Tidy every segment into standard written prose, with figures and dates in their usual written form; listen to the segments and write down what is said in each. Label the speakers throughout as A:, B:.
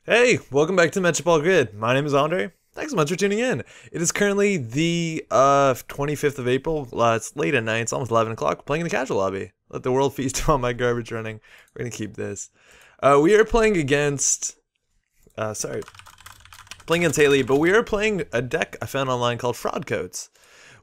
A: Hey, welcome back to Matchup All Grid. My name is Andre. Thanks so much for tuning in. It is currently the 25th of April. It's late at night. It's almost 11 o'clock. Playing in the casual lobby. Let the world feast on my garbage running. We're going to keep this. We are playing against... playing against Hayley, but we are playing a deck I found online called Fraudcoats,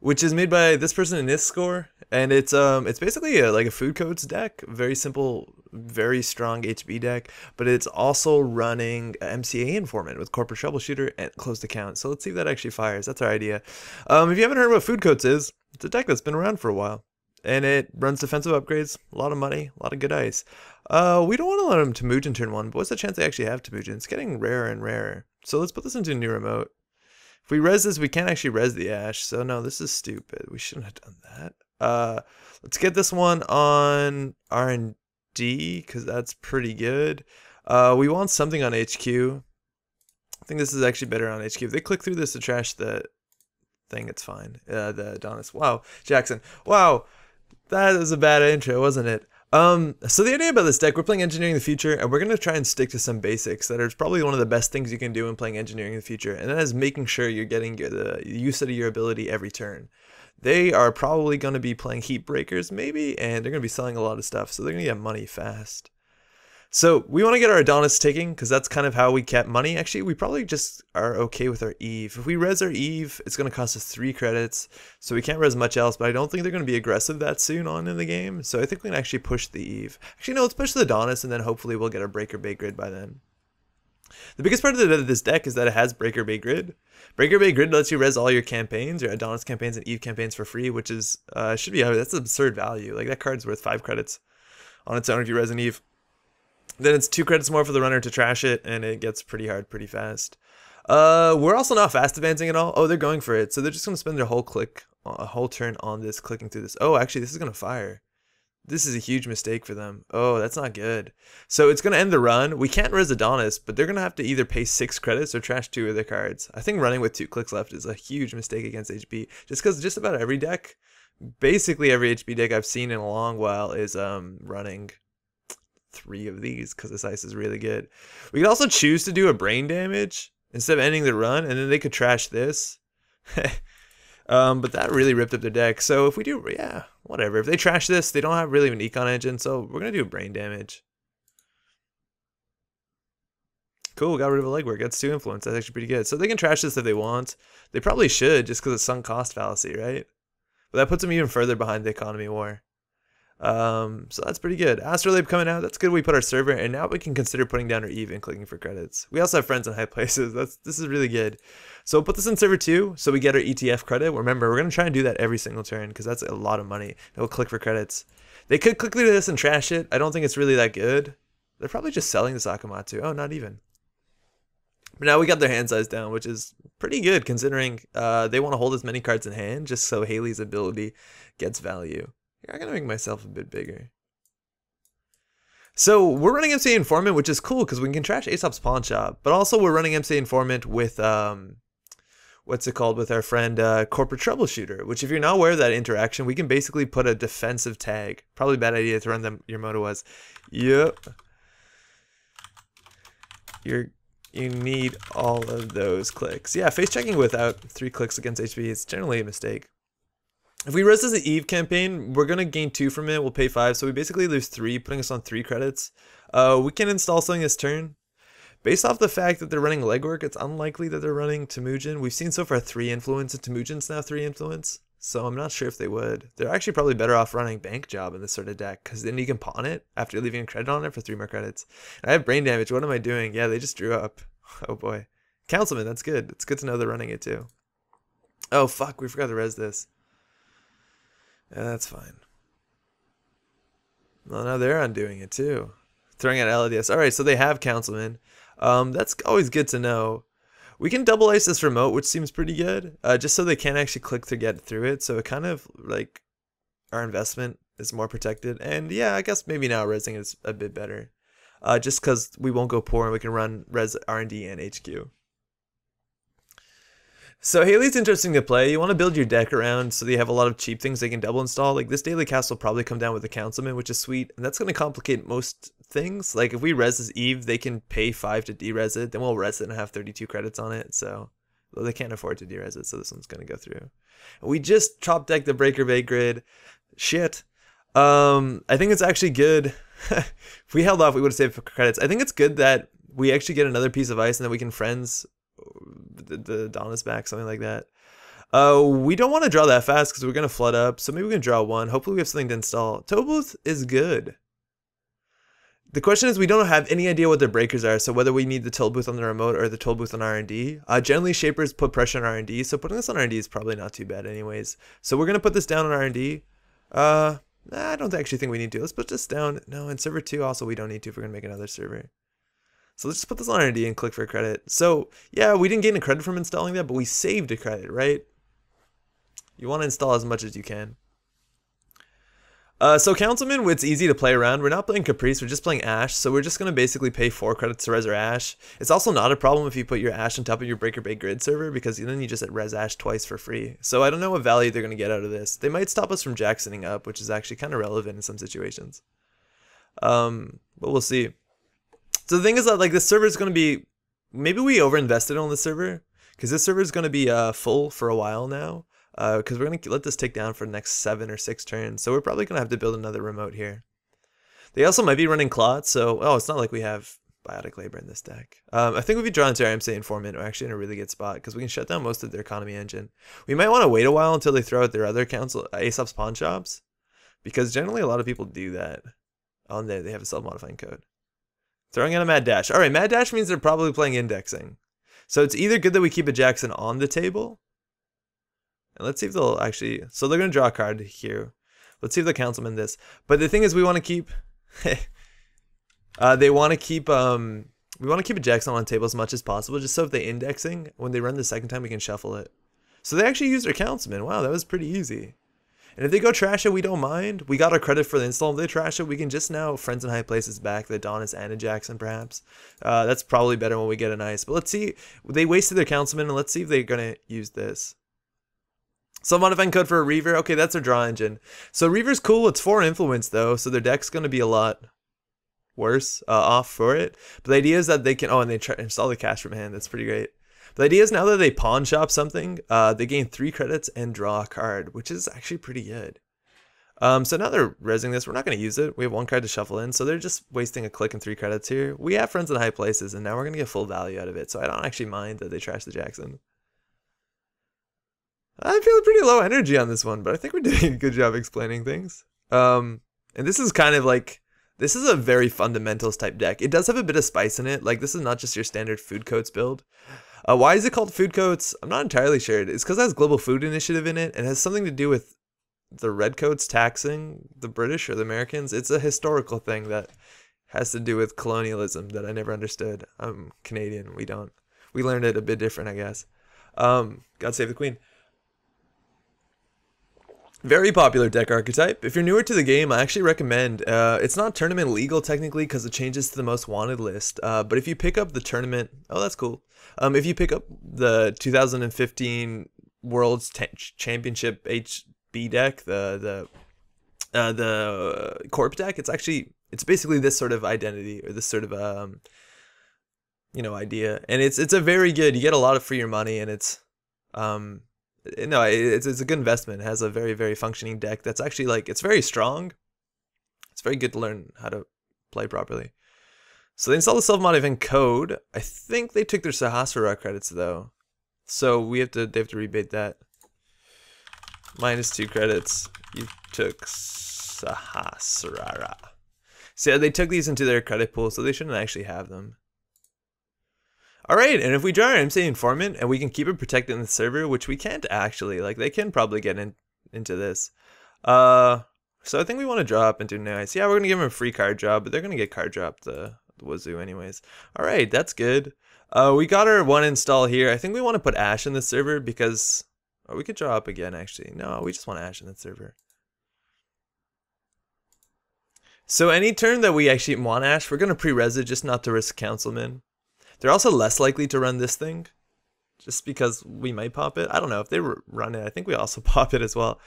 A: which is made by this person in this score, and it's basically like a food coats deck, very simple, very strong HB deck, but it's also running a MCA informant with corporate troubleshooter and closed account. So let's see if that actually fires. That's our idea. If you haven't heard what food coats is, it's a deck that's been around for a while, and it runs defensive upgrades, a lot of money, a lot of good ice. We don't want to let them Temujin turn one, but what's the chance they actually have Temujin? It's getting rarer and rarer. So let's put this into a new remote. If we res this, we can't actually res the Ash, so no, this is stupid. We shouldn't have done that. Let's get this one on R&D, because that's pretty good. We want something on HQ. I think this is actually better on HQ. If they click through this to trash the thing, it's fine. The Adonis. Wow, Jackson. Wow, that was a bad intro, wasn't it? So the idea about this deck, we're playing Engineering the Future, and we're going to try and stick to some basics that are probably one of the best things you can do when playing Engineering the Future, and that is making sure you're getting the use out of your ability every turn. They are probably going to be playing Heat Breakers, maybe, and they're going to be selling a lot of stuff, so they're going to get money fast. So we want to get our Adonis ticking, because that's kind of how we kept money. Actually, we probably just are okay with our Eve. If we res our Eve, it's going to cost us 3 credits, so we can't res much else, but I don't think they're going to be aggressive that soon on in the game, so I think we can actually push the Eve. Actually, no, let's push the Adonis, and then hopefully we'll get our Breaker Bait Grid by then. The biggest part of this deck is that it has Breaker Bait Grid. Breaker Bait Grid lets you res all your campaigns, your Adonis campaigns and Eve campaigns for free, which is, should be, that's absurd value. Like, that card's worth 5 credits on its own if you res an Eve. Then it's 2 credits more for the runner to trash it, and it gets pretty hard pretty fast. We're also not fast advancing at all. Oh, they're going for it. So they're just going to spend their whole turn on this, clicking through this. Oh, actually, this is going to fire. This is a huge mistake for them. Oh, that's not good. So it's going to end the run. We can't res Adonis, but they're going to have to either pay 6 credits or trash 2 of their cards. I think running with 2 clicks left is a huge mistake against HB. Just because just about every deck, basically every HB deck I've seen in a long while is running 3 of these because this ice is really good. We could also choose to do a brain damage instead of ending the run, and then they could trash this. But that really ripped up their deck. So if we do, yeah, whatever. If they trash this, they don't have really an econ engine, so we're going to do brain damage. Cool, got rid of a legwork. That's 2 influence. That's actually pretty good. So they can trash this if they want. They probably should, just because it's sunk cost fallacy, right? But that puts them even further behind the economy war. So that's pretty good. Astrolabe coming out, that's good. We put our server, and now we can consider putting down our Eve and clicking for credits. We also have friends in high places. This is really good. So we'll put this in server 2, so we get our EtF credit. Remember, we're going to try and do that every single turn, because that's a lot of money. And we'll click for credits. They could click through this and trash it. I don't think it's really that good. They're probably just selling the Sakamatsu. Oh, not even. But now we got their hand size down, which is pretty good, considering they want to hold as many cards in hand, just so Hayley's ability gets value. I'm going to make myself a bit bigger. So we're running MCA Informant, which is cool because we can trash Aesop's Pawn Shop. But also we're running MCA Informant with, what's it called, with our friend Corporate Troubleshooter. Which if you're not aware of that interaction, we can basically put a defensive tag. Probably a bad idea to run them. Your motto was, yep. You need all of those clicks. Yeah, face checking without 3 clicks against HB is generally a mistake. If we res as an Eve campaign, we're going to gain 2 from it. We'll pay 5. So we basically lose 3, putting us on 3 credits. We can install something this turn. Based off the fact that they're running legwork, it's unlikely that they're running Temujin. We've seen so far 3 influence, and Temujin's now 3 influence. So I'm not sure if they would. They're actually probably better off running Bank Job in this sort of deck, because then you can pawn it after leaving a credit on it for 3 more credits. And I have brain damage. What am I doing? Yeah, they just drew up. Oh boy. Councilman, that's good. It's good to know they're running it too. Oh fuck, we forgot to res this. Yeah, that's fine. Well, now they're undoing it too. Throwing out LDS. Alright, so they have Councilman. That's always good to know. We can double ice this remote, which seems pretty good. Just so they can't actually click to get through it. So it kind of, like, our investment is more protected. And yeah, I guess maybe now resing is a bit better. Just because we won't go poor and we can run res R&D and HQ. So Hayley's interesting to play. You want to build your deck around so that you have a lot of cheap things they can double install. Like this daily cast will probably come down with the Councilman, which is sweet, and that's going to complicate most things. Like if we res this Eve, they can pay 5 to de-res it, then we'll res it and have 32 credits on it. So well, they can't afford to de-res it, so this one's going to go through. We just top decked the Breaker Bay grid. Shit. I think it's actually good. If we held off, we would have saved credits. I think it's good that we actually get another piece of ice and then we can friends the Donna's back, something like that. We don't want to draw that fast because we're going to flood up, so maybe we can draw one. Hopefully we have something to install. Tollbooth is good. The question is we don't have any idea what their breakers are, so whether we need the Tollbooth on the remote or the Tollbooth on R&D. Generally Shapers put pressure on R&D, so putting this on R&D is probably not too bad anyways. So we're going to put this down on R&D. I don't actually think we need to. Let's put this down. No, in server 2 also we don't need to if we're going to make another server. So let's just put this on R&D and click for a credit. So yeah, we didn't gain a credit from installing that, but we saved a credit, right? You want to install as much as you can. So Councilman, it's easy to play around. We're not playing Caprice, we're just playing Ash. So we're just going to basically pay 4 credits to res our Ash. It's also not a problem if you put your Ash on top of your Breaker Bay grid server, because then you just res Ash twice for free. So I don't know what value they're going to get out of this. They might stop us from Jacksoning up, which is actually kind of relevant in some situations. But we'll see. So the thing is that like this server is going to be, maybe we overinvested on the server, because this server is going to be full for a while now. Because we're going to let this tick down for the next 7 or 6 turns. So we're probably going to have to build another remote here. They also might be running Clots. So, oh, it's not like we have Biotic Labor in this deck. I think if we draw into our MC Informant, we're actually in a really good spot because we can shut down most of their economy engine. We might want to wait a while until they throw out their other council, Aesop's pawn shops. Because generally a lot of people do that. On there, they have a self-modifying code. Throwing in a Mad Dash. Alright, Mad Dash means they're probably playing indexing. So it's either good that we keep a Jackson on the table. And let's see if they'll actually, so they're going to draw a card here. Let's see if the Councilman this. But the thing is we want to keep, we want to keep a Jackson on the table as much as possible, just so if they indexing, when they run the second time, we can shuffle it. So they actually used their Councilman. Wow, that was pretty easy. And if they go trash it, we don't mind. We got our credit for the install. If they trash it, we can just now Friends in High Places back, the Adonis and a Jackson perhaps. That's probably better when we get an ice. But let's see, they wasted their Councilman, and let's see if they're going to use this. So modifying code for a Reaver. Okay, that's our draw engine. So Reaver's cool. It's 4 influence though, so their deck's going to be a lot worse off for it. But the idea is that they can, oh, and they try install the cash from hand. That's pretty great. The idea is now that they pawn shop something, they gain 3 credits and draw a card, which is actually pretty good. So now they're resing this. We're not going to use it. We have 1 card to shuffle in, so they're just wasting a click and 3 credits here. We have Friends in High Places, and now we're going to get full value out of it. So I don't actually mind that they trash the Jackson. I'm feeling pretty low energy on this one, but I think we're doing a good job explaining things. And this is kind of like, this is a very fundamentals type deck. It does have a bit of spice in it. Like this is not just your standard Fraudcoats build. Why is it called Fraudcoats? I'm not entirely sure. It's because it has Global Food Initiative in it and has something to do with the Redcoats taxing the British or the Americans. It's a historical thing that has to do with colonialism that I never understood. I'm Canadian. We learned it a bit different, I guess. God save the Queen. Very popular deck archetype. If you're newer to the game, I actually recommend, it's not tournament legal technically because it changes to the most wanted list, but if you pick up the tournament, oh that's cool. If you pick up the 2015 World's Championship HB deck, the Corp deck, it's basically this sort of identity or this sort of idea, and it's a very good. You get a lot for your money, and it's it's a good investment. It has a very, very functioning deck that's actually like, it's very strong. It's very good to learn how to play properly. So they installed the self-modifying code. I think they took their Haas-Bioroid credits though. So they have to rebate that. -2 credits. You took Haas-Bioroid. So yeah, they took these into their credit pool, so they shouldn't actually have them. Alright, and if we draw our MC Informant and we can keep it protected in the server, which we can't actually, like they can probably get into this. So I think we want to draw up into nice. Yeah, we're going to give them a free card drop, but they're going to get card dropped the wazoo anyways. Alright, that's good. We got our 1 install here. I think we want to put Ash in the server because, or we could draw up again actually. No, we just want Ash in the server. So any turn that we actually want Ash, we're going to pre-res it just not to risk Councilman. They're also less likely to run this thing. just because we might pop it. I don't know if they run it. I think we also pop it as well.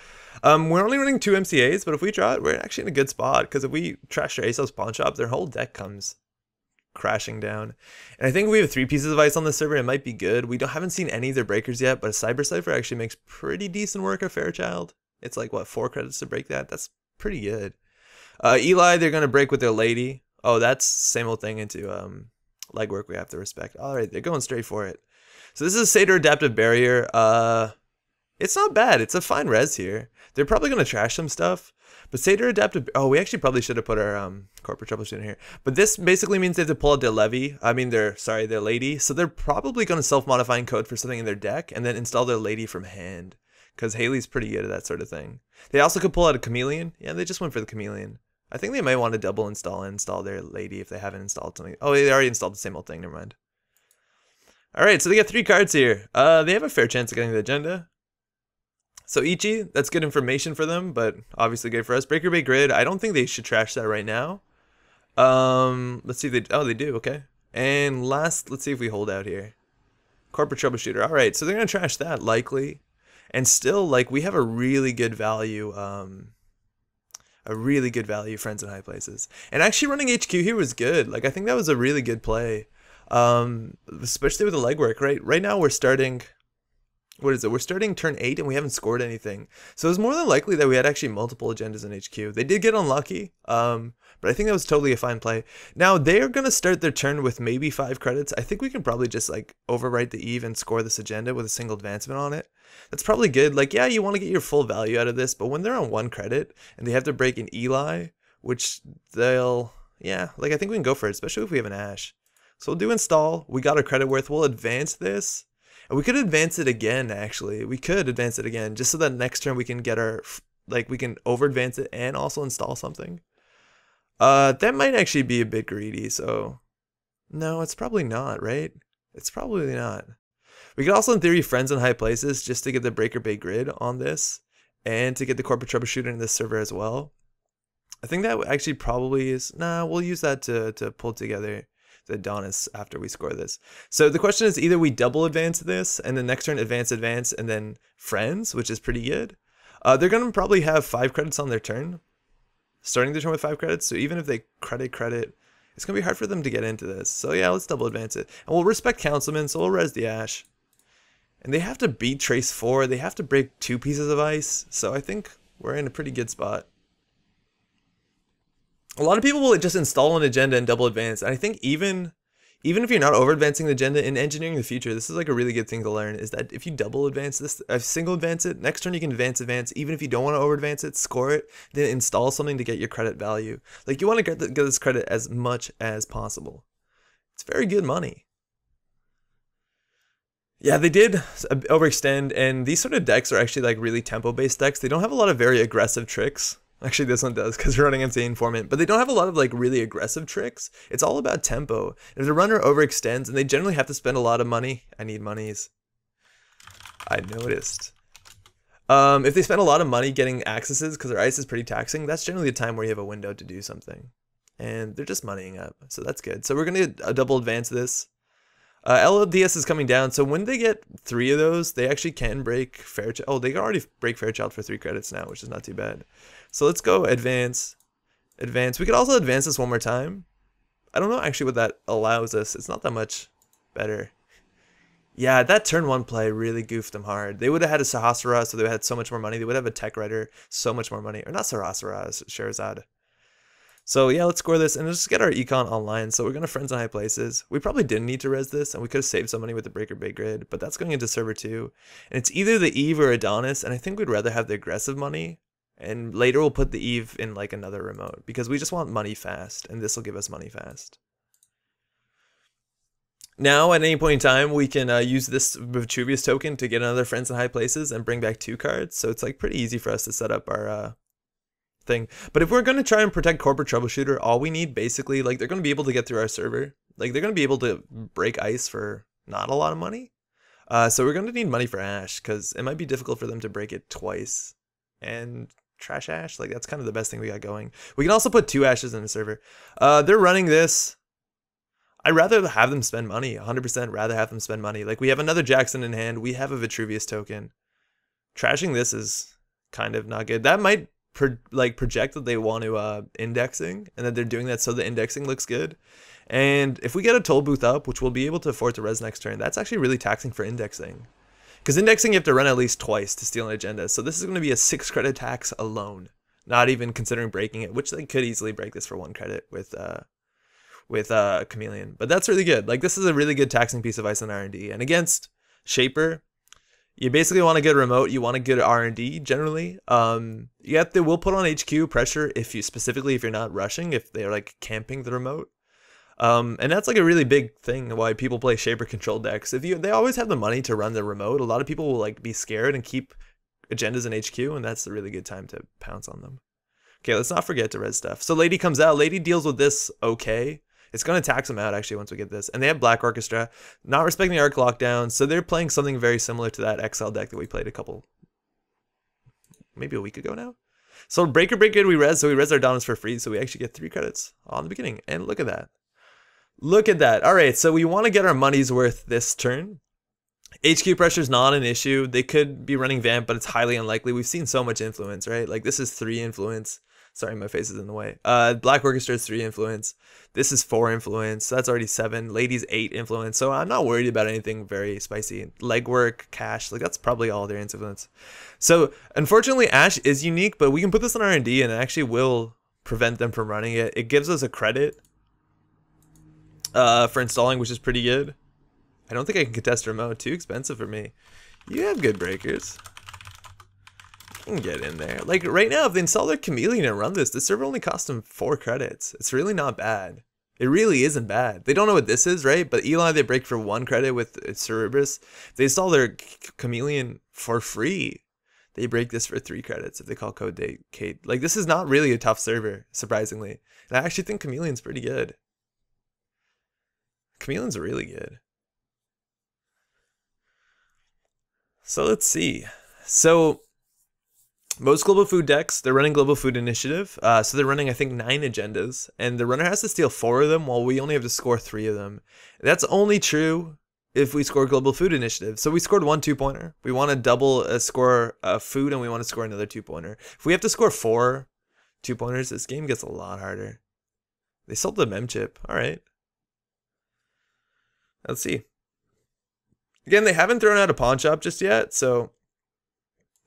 A: We're only running 2 MCAs, but if we draw it, we're actually in a good spot because if we trash their ASOS pawn shop, their whole deck comes crashing down. And I think we have 3 pieces of ice on the server. It might be good. We haven't seen any of their breakers yet, but a Cyber Cypher actually makes pretty decent work of Fairchild. It's like, what, 4 credits to break that? That's pretty good. Eli, they're going to break with their lady. Oh, that's same old thing into legwork we have to respect. All right, they're going straight for it. So this is a Satyr Adaptive Barrier. It's not bad. It's a fine res here. They're probably going to trash some stuff. But Satyr Adaptive... Oh, we actually probably should have put our corporate troubleshooter here. But this basically means they have to pull out their levy. I mean, their lady. So they're probably going to self-modifying code for something in their deck and then install their lady from hand. Because Hayley's pretty good at that sort of thing. They also could pull out a chameleon. Yeah, they just went for the chameleon. I think they might want to double install and install their lady if they haven't installed something. Oh, they already installed the same old thing. Never mind. All right, so they get 3 cards here. They have a fair chance of getting the agenda. So Ichi, that's good information for them, but obviously good for us. Breaker Bay Grid, I don't think they should trash that right now. Let's see if they... Oh, they do, okay. And last, let's see if we hold out here. Corporate Troubleshooter. All right, so they're going to trash that, likely. And still, like, we have a really good value, Friends in High Places. And actually running HQ here was good. Like, I think that was a really good play. Especially with the legwork, right? Right now we're starting... What is it? We're starting turn 8 and we haven't scored anything. So it's more than likely that we had actually multiple agendas in HQ. They did get unlucky, but I think that was totally a fine play. Now they're going to start their turn with maybe 5 credits. I think we can probably just like overwrite the Eve and score this agenda with a single advancement on it. That's probably good. Like, yeah, you want to get your full value out of this, but when they're on 1 credit and they have to break an Eli, which they'll, yeah, like I think we can go for it, especially if we have an Ash. So we'll do install. We got our credit worth. We'll advance this. And we could advance it again, actually. We could advance it again, just so that next turn we can get our, like, we can over-advance it and also install something. That might actually be a bit greedy, so... No, it's probably not, right? It's probably not. We could also, in theory, Friends in High Places, just to get the Breaker Bay Grid on this, and to get the Corporate Troubleshooter in this server as well. I think that actually probably is... Nah, we'll use that to pull together the Adonis after we score this. So the question is either we double advance this and then next turn advance and then Friends, which is pretty good. They're going to probably have 5 credits on their turn, starting the turn with 5 credits. So even if they credit, it's going to be hard for them to get into this. So yeah, let's double advance it. And we'll respect Councilman, so we'll res the Ash. And they have to beat Trace 4. They have to break 2 pieces of ice. So I think we're in a pretty good spot. A lot of people will just install an agenda and double advance. And I think even if you're not over advancing the agenda in engineering the future, this is like a really good thing to learn, is that if you double advance this, single advance it, next turn you can advance, even if you don't want to over advance it, score it, then install something to get your credit value. Like you want to get this credit as much as possible. It's very good money. Yeah, they did overextend, and these sort of decks are actually like really tempo-based decks. They don't have a lot of very aggressive tricks. Actually, this one does, because we're running MCA Informant. But they don't have a lot of, like, really aggressive tricks. It's all about tempo. If the runner overextends, and they generally have to spend a lot of money... I need monies. I noticed. If they spend a lot of money getting accesses, because their ice is pretty taxing, that's generally a time where you have a window to do something. And they're just moneying up, so that's good. So we're going to double advance this. LLDS is coming down, so when they get 3 of those, they actually can break Fairchild. Oh, they can already break Fairchild for 3 credits now, which is not too bad. So let's go advance. We could also advance this one more time. I don't know actually what that allows us. It's not that much better. Yeah, that turn 1 play really goofed them hard. They would have had a Sahasrara, so they would have had so much more money. They would have a Tech Writer, so much more money. Or not Sahasrara, Sherazad. So yeah, let's score this and let's just get our econ online. So we're going to Friends in High Places. We probably didn't need to res this, and we could have saved some money with the Breaker Bay Grid, but that's going into server 2. And it's either the Eve or Adonis, and I think we'd rather have the aggressive money. And later we'll put the Eve in like another remote, because we just want money fast, and this will give us money fast. Now, at any point in time, we can use this Vitruvius token to get another Friends in High Places and bring back 2 cards. So it's like pretty easy for us to set up our thing. But if we're going to try and protect Corporate Troubleshooter, all we need basically, like, they're going to be able to get through our server. Like, they're going to be able to break ice for not a lot of money. So we're going to need money for Ash, because it might be difficult for them to break it twice. And trash Ash, like, that's kind of the best thing we got going. We can also put 2 Ashes in the server. They're running this. I'd rather have them spend money. 100% rather have them spend money. Like, we have another Jackson in hand. We have a Vitruvius token. Trashing this is kind of not good. That might project that they want to indexing, and that they're doing that so the indexing looks good. And if we get a toll booth up, which we'll be able to afford to res next turn, that's actually really taxing for indexing. Because indexing, you have to run at least twice to steal an agenda. So this is going to be a 6 credit tax alone, not even considering breaking it, which they could easily break this for 1 credit with Chameleon. But that's really good. Like, this is a really good taxing piece of ice on R&D. And against Shaper, you basically want a good remote. You want a good R&D generally. Yeah, they will put on HQ pressure if you're not rushing, if they're like camping the remote. And that's like a really big thing why people play Shaper control decks. They always have the money to run the remote. A lot of people will like be scared and keep agendas in HQ, and that's a really good time to pounce on them. Okay, let's not forget to res stuff. So Lady comes out. Lady deals with this okay. It's going to tax them out actually once we get this. And they have Black Orchestra, not respecting the Arc Lockdown, so they're playing something very similar to that XL deck that we played maybe a week ago now. So Breaker we res, so we res our dominance for free, so we actually get 3 credits on the beginning. And look at that. Look at that. All right, so we want to get our money's worth this turn. HQ pressure is not an issue. They could be running Vamp, but it's highly unlikely. We've seen so much influence, right? Like, this is 3 influence. Sorry, my face is in the way. Black Orchestra is 3 influence. This is 4 influence. So that's already 7. Ladies 8 influence. So I'm not worried about anything very spicy. Legwork, cash, like that's probably all their influence. So unfortunately, Ash is unique, but we can put this on R&D and it actually will prevent them from running it. It gives us a credit for installing, which is pretty good. I don't think I can contest remote. Too expensive for me. You have good breakers. You can get in there. Like right now, if they install their Chameleon and run this, the server only cost them 4 credits. It's really not bad. It really isn't bad. They don't know what this is, right? But Eli, they break for 1 credit with Cerebrus. If they install their Chameleon for free, they break this for 3 credits if they call code date Kate. Like, this is not really a tough server, surprisingly. And I actually think Chameleon's pretty good. Chameleon's really good. So let's see. So most global food decks, they're running global food initiative. So they're running, I think, 9 agendas, and the runner has to steal 4 of them while we only have to score 3 of them. That's only true if we score global food initiative. So we scored 1 2-pointer. We want to double score food, and we want to score another 2-pointer. If we have to score 4 2-pointers, this game gets a lot harder. They sold the mem chip. All right. Let's see. Again, they haven't thrown out a pawn shop just yet, so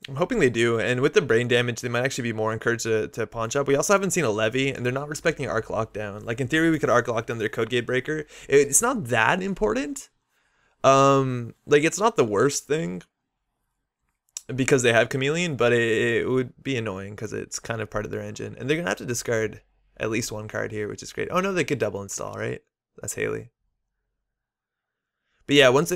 A: I'm hoping they do. And with the brain damage, they might actually be more encouraged to pawn shop. We also haven't seen a levy, and they're not respecting Arc Lockdown. Like, in theory, we could Arc Lockdown their Code Gate Breaker. It's not that important. Like, it's not the worst thing because they have Chameleon, but it would be annoying because it's kind of part of their engine. And they're going to have to discard at least 1 card here, which is great. Oh, no, they could double install, right? That's Hayley. But yeah, once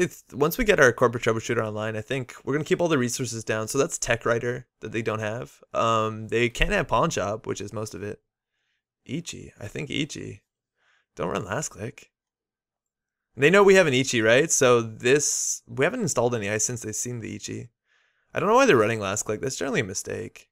A: we get our corporate troubleshooter online, I think we're gonna keep all the resources down. So that's Tech Writer that they don't have. They can't have Pawn Shop, which is most of it. Ichi, I think Ichi. Don't run last click. They know we have an Ichi, right? So we haven't installed any ice since they've seen the Ichi. I don't know why they're running last click. That's generally a mistake.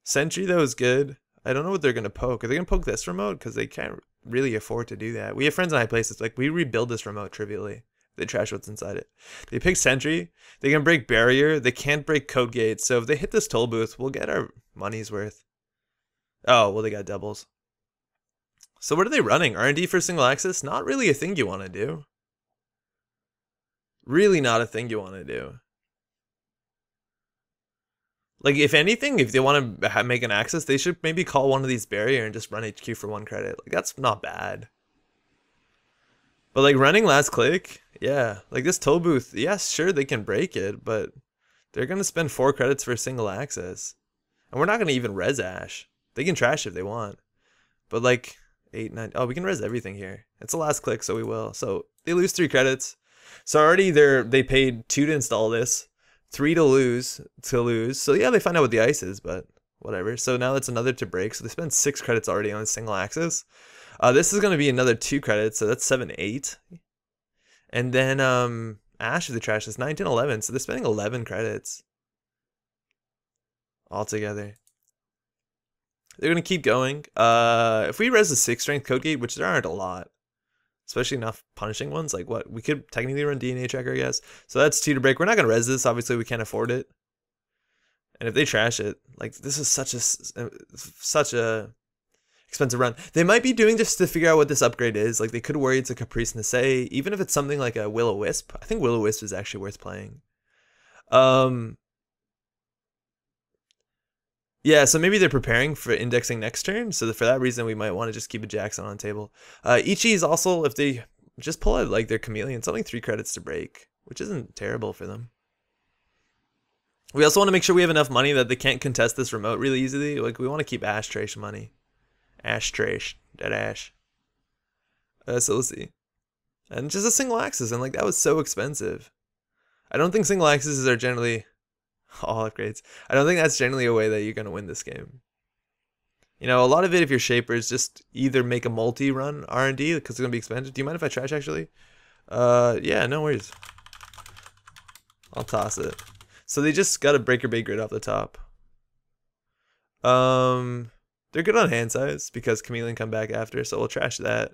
A: Sentry though is good. I don't know what they're gonna poke. Are they gonna poke this remote? Because they can't really afford to do that. We have friends in high places, like we rebuild this remote trivially. They trash what's inside it. They pick Sentry. They can break Barrier. They can't break Code Gate. So if they hit this toll booth, we'll get our money's worth. Oh, well, they got doubles. So what are they running? R&D for single access? Not really a thing you want to do. Really not a thing you want to do. Like, if anything, if they want to make an access, they should maybe call one of these Barrier and just run HQ for 1 credit. Like, that's not bad. But, like, running last click, yeah. Like, this toll booth, yes, sure, they can break it, but they're going to spend 4 credits for a single access. And we're not going to even res Ash. They can trash if they want. But, like, 8, 9, oh, we can res everything here. It's the last click, so we will. So, they lose 3 credits. So, already they paid 2 to install this. 3 to lose. So yeah, they find out what the ice is, but whatever. So now that's another to break. So they spend 6 credits already on a single axis. This is going to be another 2 credits, so that's 7, 8. And then Ash of the trash is 9, 10, 11. So they're spending 11 credits altogether. They're going to keep going. If we res the 6 strength code gate, which there aren't a lot, especially not punishing ones. Like what we could technically run DNA tracker, I guess. So that's 2 to break. We're not gonna res this. Obviously, we can't afford it. And if they trash it, like this is such a expensive run. They might be doing just to figure out what this upgrade is. Like they could worry it's a Caprice Nisse, even if it's something like a Will-O-Wisp. I think Will-O-Wisp is actually worth playing. Yeah, so maybe they're preparing for indexing next turn. So for that reason, we might want to just keep a Jackson on the table. Ichi is also, if they just pull out like their Chameleon, it's only 3 credits to break, which isn't terrible for them. We also want to make sure we have enough money that they can't contest this remote really easily. Like we want to keep Ash Trash money. Ash Trash, dead Ash. So we'll see. And just a single axis, and like that was so expensive. I don't think single axes are generally all upgrades. I don't think that's generally a way that you're gonna win this game. You know, a lot of it, if you're shapers, just either make a multi-run R&D because it's gonna be expensive. Do you mind if I trash actually? Yeah, no worries. I'll toss it. So they just got a breaker bait grid off the top. They're good on hand size because Chameleon come back after, so we'll trash that.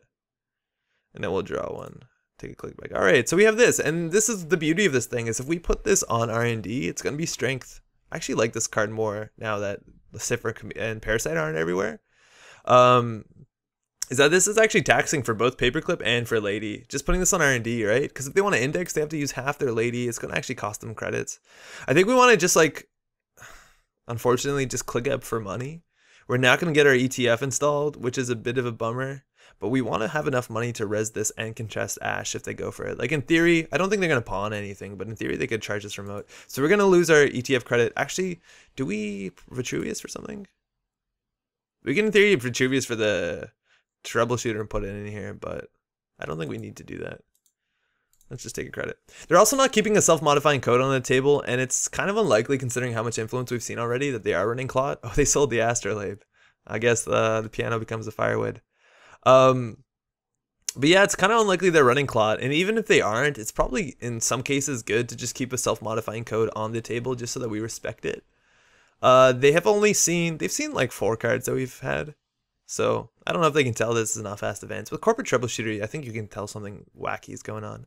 A: And then we'll draw one. Take a click back. All right, so we have this, and this is the beauty of this thing is if we put this on R&D, it's gonna be strength. I actually like this card more now that Lucifer and Parasite aren't everywhere. Is that this is actually taxing for both Paperclip and for Lady. Just putting this on R&D, right? Because if they want to index, they have to use half their Lady. It's gonna actually cost them credits. I think we want to just like, unfortunately, just click up for money. We're not gonna get our EtF installed, which is a bit of a bummer. But we want to have enough money to res this and contest Ash if they go for it. Like in theory, I don't think they're going to pawn anything, but in theory they could charge this remote. So we're going to lose our EtF credit. Actually, do we Vitruvius for something? We can in theory Vitruvius for the troubleshooter and put it in here, but I don't think we need to do that. Let's just take a credit. They're also not keeping a self-modifying code on the table, and it's kind of unlikely considering how much influence we've seen already that they are running Clot. Oh, they sold the Astrolabe. I guess the piano becomes a Firewood. But yeah, it's kind of unlikely they're running Clot, and even if they aren't, it's probably in some cases good to just keep a self-modifying code on the table just so that we respect it. They've seen like 4 cards that we've had, so I don't know if they can tell this is not fast events. With Corporate Troubleshooter, I think you can tell something wacky is going on.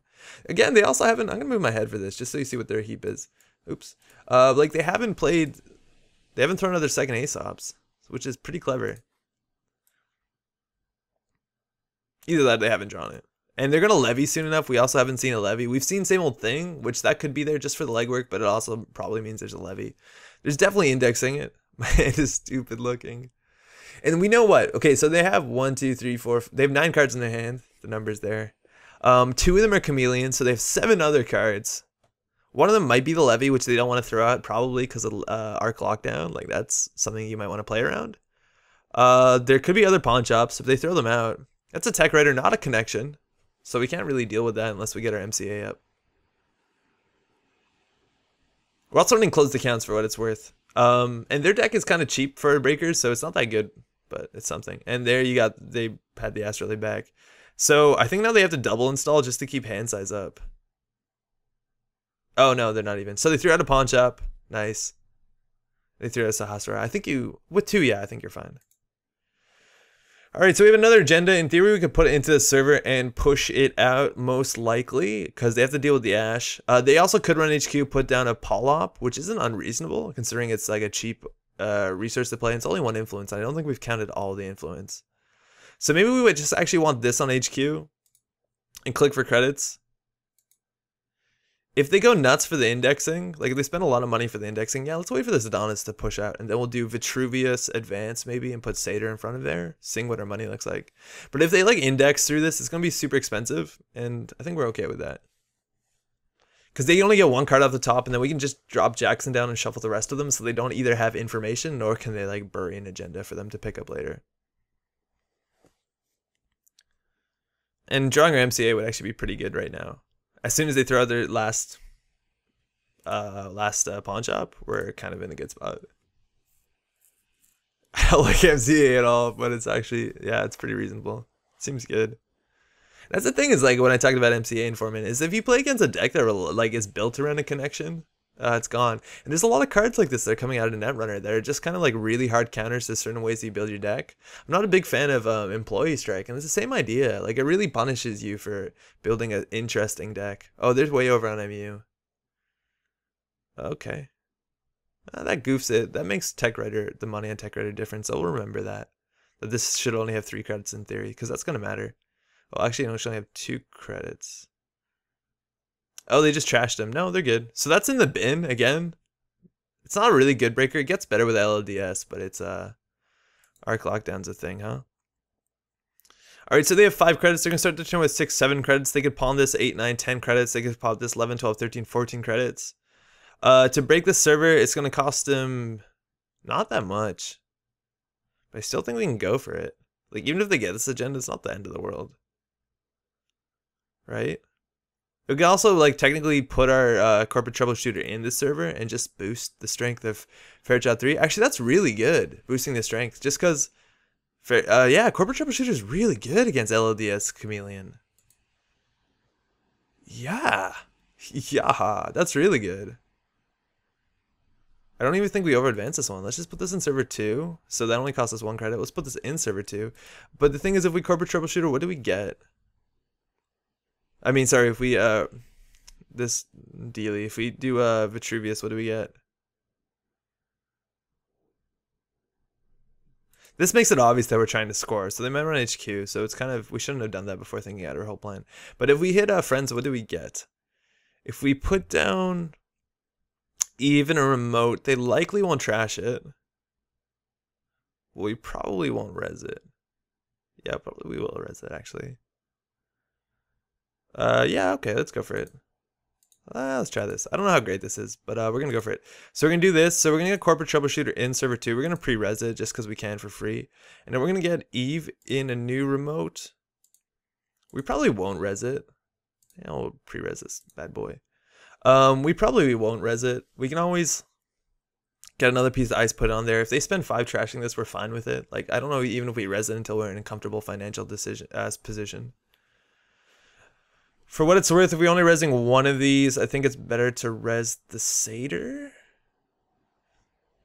A: Again, they also haven't, I'm gonna move my head for this just so you see what their heap is. Oops. Like they haven't thrown out their second Aesops, which is pretty clever. Either that, they haven't drawn it. And they're going to levy soon enough. We also haven't seen a levy. We've seen Same Old Thing, which that could be there just for the legwork, but it also probably means there's a levy. There's definitely indexing it. My hand is stupid looking. And we know what? Okay, so they have 1, 2, 3, 4. They have 9 cards in their hand. The number's there. 2 of them are Chameleons, so they have 7 other cards. One of them might be the levy, which they don't want to throw out, probably because of Arc Lockdown. Like, that's something you might want to play around. There could be other pawn shops if they throw them out. That's a tech writer, not a connection. So we can't really deal with that unless we get our MCA up. We're also running closed accounts for what it's worth. And their deck is kind of cheap for breakers, so it's not that good, but it's something. And there you got, they had the Astrolabe back. So I think now they have to double install just to keep hand size up. Oh no, they're not even. So they threw out a pawn shop. Nice. They threw out a Haas-Bioroid. I think you, with 2, yeah, I think you're fine. All right, so we have another agenda. In theory, we could put it into the server and push it out most likely because they have to deal with the Ash. They also could run HQ, put down a Polop, which isn't unreasonable considering it's like a cheap resource to play. It's only 1 influence. I don't think we've counted all the influence. So maybe we would just actually want this on HQ and click for credits. If they go nuts for the indexing, like if they spend a lot of money for the indexing, yeah, let's wait for this Adonis to push out. And then we'll do Vitruvius Advance maybe and put Satyr in front of there, seeing what our money looks like. But if they like index through this, it's going to be super expensive. And I think we're okay with that. Because they only get 1 card off the top and then we can just drop Jackson down and shuffle the rest of them so they don't either have information nor can they like bury an agenda for them to pick up later. And drawing our MCA would actually be pretty good right now. As soon as they throw out their last pawn shop, we're kind of in a good spot. I don't like MCA at all, but it's actually, yeah, it's pretty reasonable. Seems good. That's the thing is like when I talked about MCA informant is if you play against a deck that like is built around a connection, It's gone. And there's a lot of cards like this that are coming out of Netrunner that are just kind of like really hard counters to certain ways you build your deck. I'm not a big fan of Employee Strike, and it's the same idea. Like, it really punishes you for building an interesting deck. Oh, there's way over on MU. Okay. That goofs it. That makes Tech Writer, the money on Tech Writer difference. I'll remember that. That this should only have 3 credits in theory, because that's going to matter. Well, actually, no, it should only have 2 credits. Oh, they just trashed him. No, they're good. So that's in the bin again. It's not a really good breaker. It gets better with LLDS, but it's Arc Lockdown's a thing, huh? All right, so they have 5 credits. They're gonna start the turn with 6, 7 credits. They could pawn this 8, 9, 10 credits. They could pop this 11, 12, 13, 14 credits. To break the server, it's gonna cost them not that much. But I still think we can go for it. Like, even if they get this agenda, it's not the end of the world. Right? We can also, like, technically put our corporate troubleshooter in this server and just boost the strength of Fairchild 3. Actually, that's really good, boosting the strength. Just because, yeah, corporate troubleshooter is really good against LLDS Chameleon. Yeah. Yeah, that's really good. I don't even think we over-advance this one. Let's just put this in server 2. So that only costs us 1 credit. Let's put this in server 2. But the thing is, if we corporate troubleshooter, what do we get? I mean, sorry, if we, this Dealey, if we do, Vitruvius, what do we get? This makes it obvious that we're trying to score, so they might run HQ, so it's kind of, we shouldn't have done that before thinking out our whole plan. But if we hit, friends, what do we get? If we put down even a remote, they likely won't trash it. Well, we probably won't res it. Yeah, probably we will res it, actually. Yeah, okay, let's go for it. Let's try this. I don't know how great this is, but we're gonna go for it. So we're gonna do this. So we're gonna get corporate troubleshooter in server 2. We're gonna pre-res it just because we can for free, and then we're gonna get Eve in a new remote. We probably won't res it. Yeah, we'll pre-res this bad boy. We probably won't res it. We can always get another piece of ice put on there. If they spend 5 trashing this, we're fine with it. Like, I don't know even if we res it until we're in a comfortable financial position. For what it's worth, if we're only resing one of these, I think it's better to res the Satyr.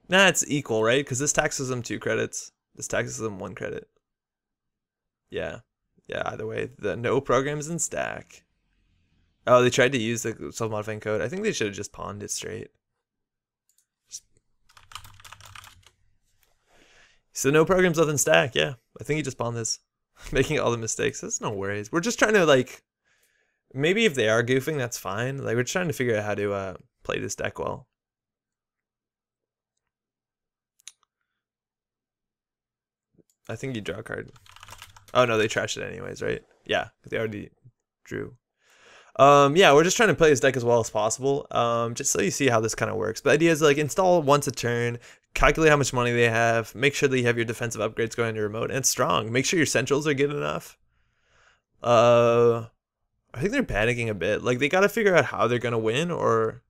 A: Nah, it's equal, right? Because this taxes them 2 credits. This taxes them 1 credit. Yeah. Yeah, either way. The no programs in stack. Oh, they tried to use the self-modifying code. I think they should have just pawned it straight. So no programs left in stack, yeah. I think he just pawned this. Making all the mistakes. That's no worries. We're just trying to, like... Maybe if they are goofing, that's fine. Like, we're trying to figure out how to play this deck well. I think you draw a card. Oh no, they trashed it anyways, right? Yeah, they already drew. Yeah, we're just trying to play this deck as well as possible. Just so you see how this kind of works. But the idea is, like, install once a turn, calculate how much money they have, make sure that you have your defensive upgrades going on your remote, and strong. Make sure your centrals are good enough. I think they're panicking a bit. Like, they got to figure out how they're going to win, or...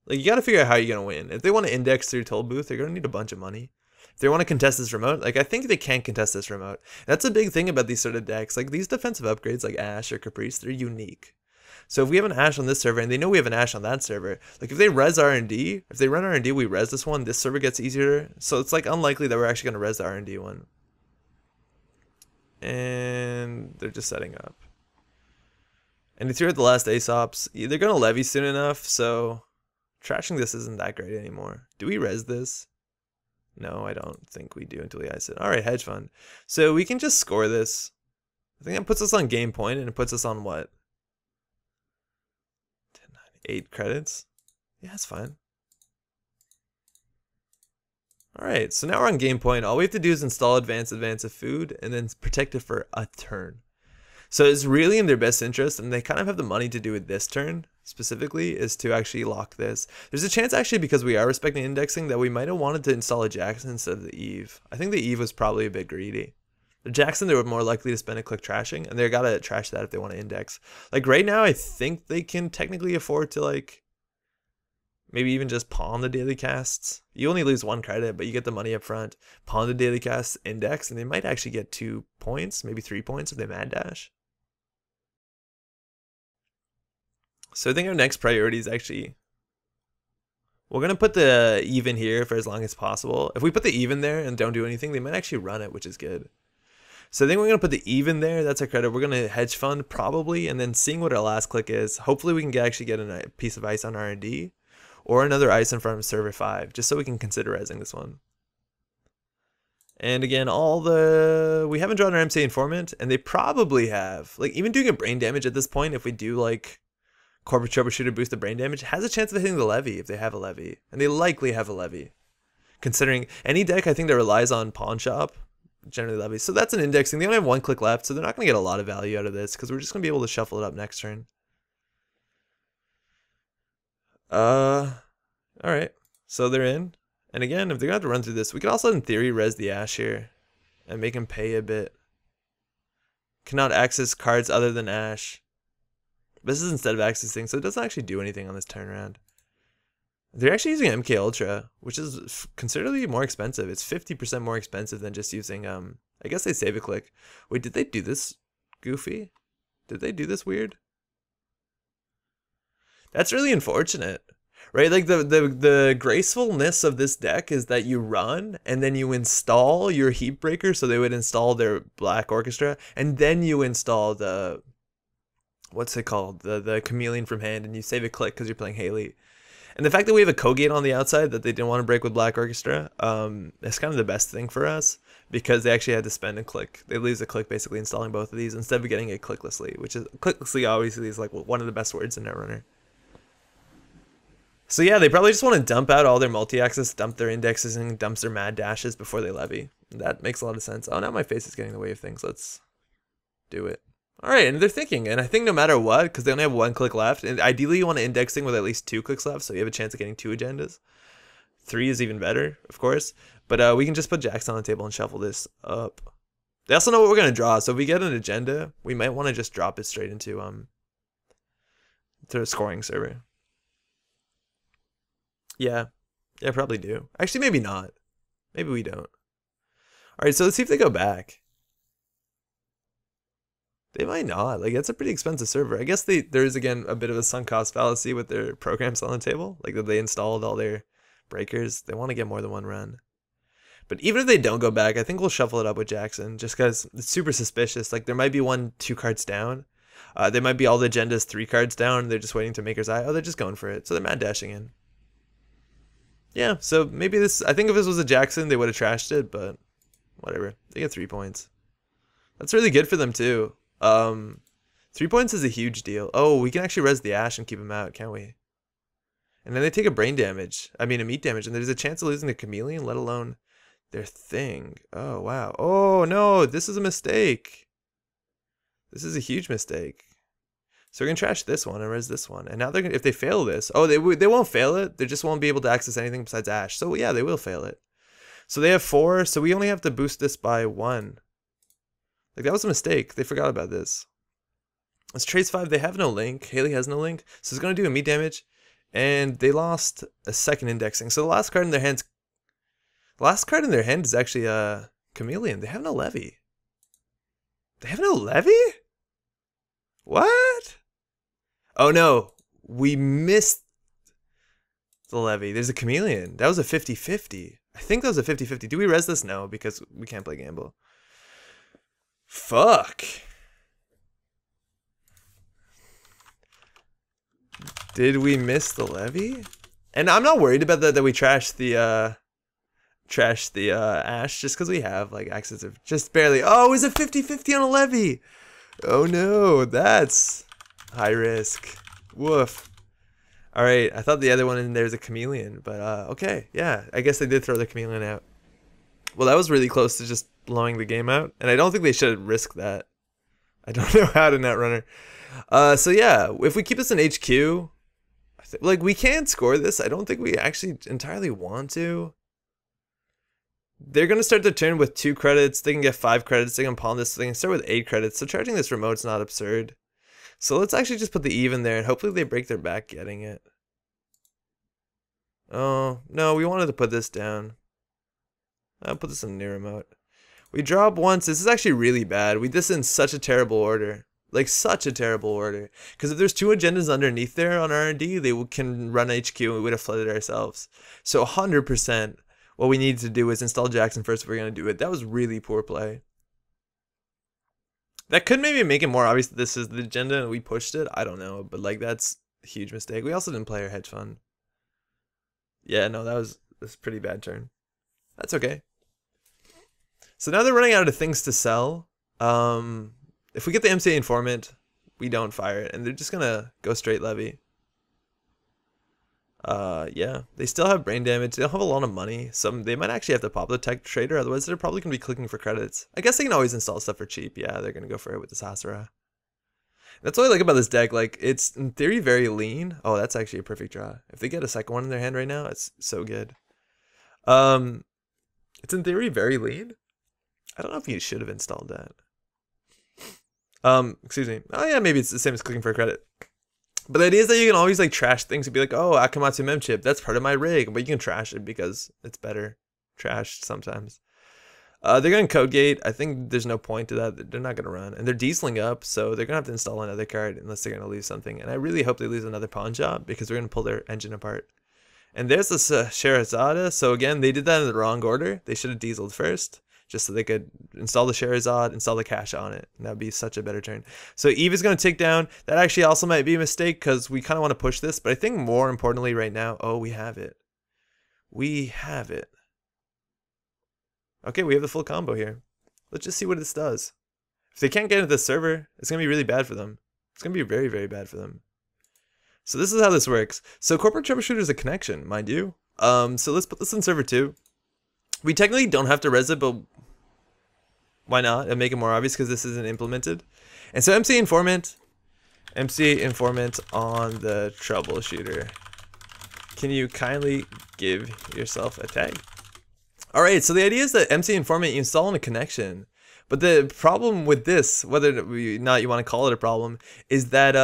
A: Like, you got to figure out how you're going to win. If they want to index through Toll Booth, they're going to need a bunch of money. If they want to contest this remote, like, I think they can contest this remote. That's a big thing about these sort of decks. Like, these defensive upgrades, like Ash or Caprice, they're unique. So if we have an Ash on this server, and they know we have an Ash on that server, like, if they res R&D, if they run R&D, we res this one, this server gets easier. So it's, like, unlikely that we're actually going to res the R&D one. And they're just setting up. And if you're at the last Aesops, they're going to levy soon enough, so trashing this isn't that great anymore. Do we res this? No, I don't think we do until we ice it. Alright, hedge fund. So we can just score this. I think that puts us on game point, and it puts us on what? 10, 9, 8 credits? Yeah, that's fine. Alright, so now we're on game point. All we have to do is install advance of food, and then protect it for a turn. So it's really in their best interest, and they kind of have the money to do it this turn, specifically, is to actually lock this. There's a chance, actually, because we are respecting indexing, that we might have wanted to install a Jackson instead of the Eve. I think the Eve was probably a bit greedy. The Jackson, they were more likely to spend a click trashing, and they gotta trash that if they want to index. Like, right now, I think they can technically afford to, like, maybe even just pawn the daily casts. You only lose 1 credit, but you get the money up front. Pawn the daily casts, index, and they might actually get 2 points, maybe 3 points if they mad dash. So I think our next priority is actually We're going to put the even here for as long as possible. If we put the even there and don't do anything, they might actually run it, which is good. So I think we're going to put the even there. That's our credit. We're going to hedge fund probably, and then seeing what our last click is. Hopefully we can actually get a piece of ice on R&D or another ice in front of server 5, just so we can consider resing this one. And again, we haven't drawn our MC informant, and they probably have, like, even doing a brain damage at this point, if we do like corporate troubleshooter boost the brain damage, has a chance of hitting the levy if they have a levy, and they likely have a levy. Considering any deck I think that relies on pawn shop generally levies. So that's an indexing. They only have 1 click left, so they're not going to get a lot of value out of this because we're just going to be able to shuffle it up next turn. Alright. So they're in. And again, if they're going to have to run through this, we could also in theory res the Ash here and make him pay a bit. Cannot access cards other than Ash. This is instead of accessing, so it doesn't actually do anything on this turnaround. They're actually using MK Ultra, which is considerably more expensive. It's 50% more expensive than just using, I guess they save a click. Wait, did they do this goofy? Did they do this weird? That's really unfortunate, right? Like the gracefulness of this deck is that you run and then you install your heat breaker. So they would install their Black Orchestra and then you install the, what's it called? The Chameleon from hand, and you save a click because you're playing Hayley. And the fact that we have a Kogate on the outside that they didn't want to break with Black Orchestra, that's kind of the best thing for us because they actually had to spend a click. They lose a click basically installing both of these instead of getting it clicklessly, which is clicklessly obviously is like one of the best words in Netrunner. So yeah, they probably just want to dump out all their multi-access, dump their indexes, and dump their mad dashes before they levy. That makes a lot of sense. Oh, now my face is getting in the way of things. Let's do it. All right, and they're thinking, and I think no matter what, because they only have 1 click left, and ideally you want to indexing with at least 2 clicks left, so you have a chance of getting 2 agendas. 3 is even better, of course, but we can just put Jacks on the table and shuffle this up. They also know what we're going to draw, so if we get an agenda, we might want to just drop it straight into to a scoring server. Yeah, probably do. Actually, maybe not. Maybe we don't. All right, so let's see if they go back. They might not. Like, that's a pretty expensive server. I guess there is, again, a bit of a sunk cost fallacy with their programs on the table. Like, that they installed all their breakers. They want to get more than 1 run. But even if they don't go back, I think we'll shuffle it up with Jackson. Just because it's super suspicious. Like, there might be 1, 2 cards down. There might be all the agendas 3 cards down. They're just waiting to Maker's Eye. Oh, they're just going for it. So they're mad dashing in. Yeah, so maybe this... I think if this was a Jackson, they would have trashed it. But whatever. They get 3 points. That's really good for them, too. 3 points is a huge deal. Oh, we can actually res the Ash and keep him out, can't we? And then they take a brain damage. I mean, a meat damage. And there's a chance of losing the Chameleon, let alone their thing. Oh, wow. Oh, no, this is a mistake. This is a huge mistake. So we're going to trash this one and res this one. And now they're gonna, if they fail this, oh, they won't fail it. They just won't be able to access anything besides Ash. So yeah, they will fail it. So they have 4. So we only have to boost this by 1. Like, that was a mistake. They forgot about this. Let's trace 5. They have no link. Hayley has no link. So it's going to do a meat damage. And they lost a second indexing. So the last card in their hand is actually a Chameleon. They have no levy. They have no levy? What? Oh, no. We missed the levy. There's a Chameleon. That was a 50-50. I think that was a 50-50. Do we res this? No, because we can't play Gamble. Fuck. Did we miss the levy? And I'm not worried about that we trashed the Ash just because we have like access of just barely. Oh, it was a 50-50 on a levy. Oh no, that's high risk. Woof. All right, I thought the other one in there was a Chameleon, but okay, yeah, I guess they did throw the Chameleon out. Well, that was really close to just blowing the game out, and I don't think they should risk that. I don't know how to Netrunner. So yeah, if we keep this in HQ, like we can score this. I don't think we actually entirely want to. They're gonna start the turn with 2 credits. They can get 5 credits. They can pawn this. They can start with 8 credits. So charging this remote's not absurd. So let's actually just put the even there, and hopefully they break their back getting it. Oh no, we wanted to put this down. I'll put this in the near remote. We drop once. This is actually really bad. We did this in such a terrible order. Like such a terrible order. Because if there's 2 agendas underneath there on R&D, they can run HQ and we would have flooded ourselves. So 100%. What we need to do is install Jackson first if we're going to do it. That was really poor play. That could maybe make it more obvious that this is the agenda and we pushed it. I don't know. But like that's a huge mistake. We also didn't play our hedge fund. Yeah, no, that was a pretty bad turn. That's okay. So now they're running out of things to sell. If we get the MCA informant, we don't fire it. And they're just going to go straight levy. Yeah, they still have brain damage. They don't have a lot of money. They might actually have to pop the tech trader. Otherwise, they're probably going to be clicking for credits. I guess they can always install stuff for cheap. Yeah, they're going to go for it with this Hasara. That's what I like about this deck. Like, it's in theory very lean. Oh, that's actually a perfect draw. If they get a second one in their hand right now, it's so good. It's in theory very lean. I don't know if you should have installed that. Excuse me. Oh yeah, maybe it's the same as clicking for a credit. But the idea is that you can always like trash things and be like, oh, Akamatsu mem chip, that's part of my rig. But you can trash it because it's better trashed sometimes. They're going to code gate. I think there's no point to that. They're not going to run. And they're dieseling up, so they're going to have to install another card unless they're going to lose something. And I really hope they lose another pawn job because we're going to pull their engine apart. And there's this Sherazada. So again, they did that in the wrong order. They should have dieseled first, just so they could install the Sherazade, install the cash on it. And that would be such a better turn. So Eve is going to take down. That actually also might be a mistake because we kind of want to push this. But I think more importantly right now, oh, we have it. We have it. Okay, we have the full combo here. Let's just see what this does. If they can't get into the server, it's going to be really bad for them. It's going to be very, very bad for them. So this is how this works. So corporate troubleshooter is a connection, mind you. So let's put this in server 2. We technically don't have to res it, but why not? And make it more obvious because this isn't implemented. And so MC informant on the troubleshooter. Can you kindly give yourself a tag? All right, so the idea is that MC informant, you install in a connection. But the problem with this, whether or not you want to call it a problem, is that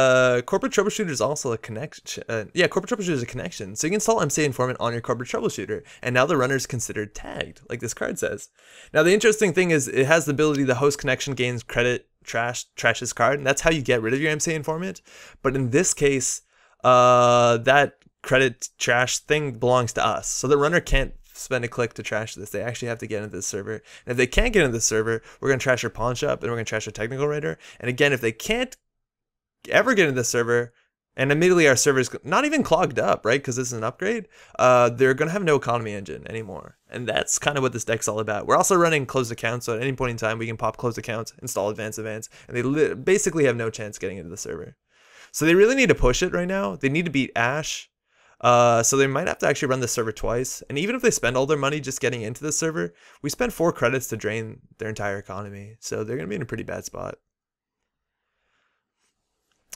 A: corporate troubleshooter is also a connection. Corporate troubleshooter is a connection. So you can install MC informant on your corporate troubleshooter, and now the runner is considered tagged, like this card says. Now the interesting thing is it has the ability the host connection gains credit, trashes card, and that's how you get rid of your MC informant. But in this case, that credit trash thing belongs to us, so the runner can't spend a click to trash this. They actually have to get into the server. And if they can't get into the server, we're going to trash our pawn shop and we're going to trash our technical writer. And again, if they can't ever get into the server, and immediately our server is not even clogged up, right? Because this is an upgrade. They're going to have no economy engine anymore. And that's kind of what this deck's all about. We're also running closed accounts. So at any point in time, we can pop closed accounts, install advanced, and they basically have no chance getting into the server. So they really need to push it right now. They need to beat Ash. So they might have to actually run the server twice. And even if they spend all their money just getting into the server, we spend 4 credits to drain their entire economy. So they're going to be in a pretty bad spot.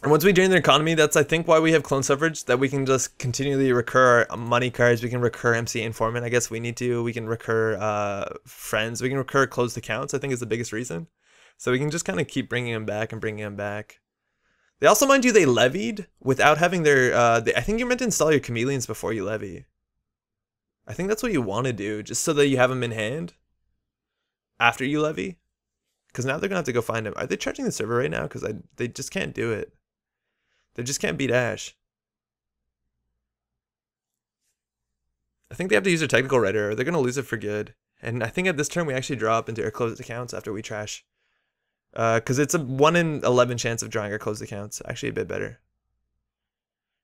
A: And once we drain their economy, that's I think why we have clone suffrage, that we can just continually recur our money cards. We can recur MC informant. I guess we need to. We can recur friends. We can recur closed accounts, I think is the biggest reason. So we can just kind of keep bringing them back and bringing them back. They also, mind you, they levied without having their, I think you're meant to install your chameleons before you levy. I think that's what you want to do, just so that you have them in hand after you levy. Because now they're going to have to go find them. Are they charging the server right now? Because they just can't do it. They just can't beat Ash. I think they have to use their technical writer or they're going to lose it for good. And I think at this turn we actually draw up into our closed accounts after we trash. Because it's a 1 in 11 chance of drawing our closed accounts. Actually a bit better.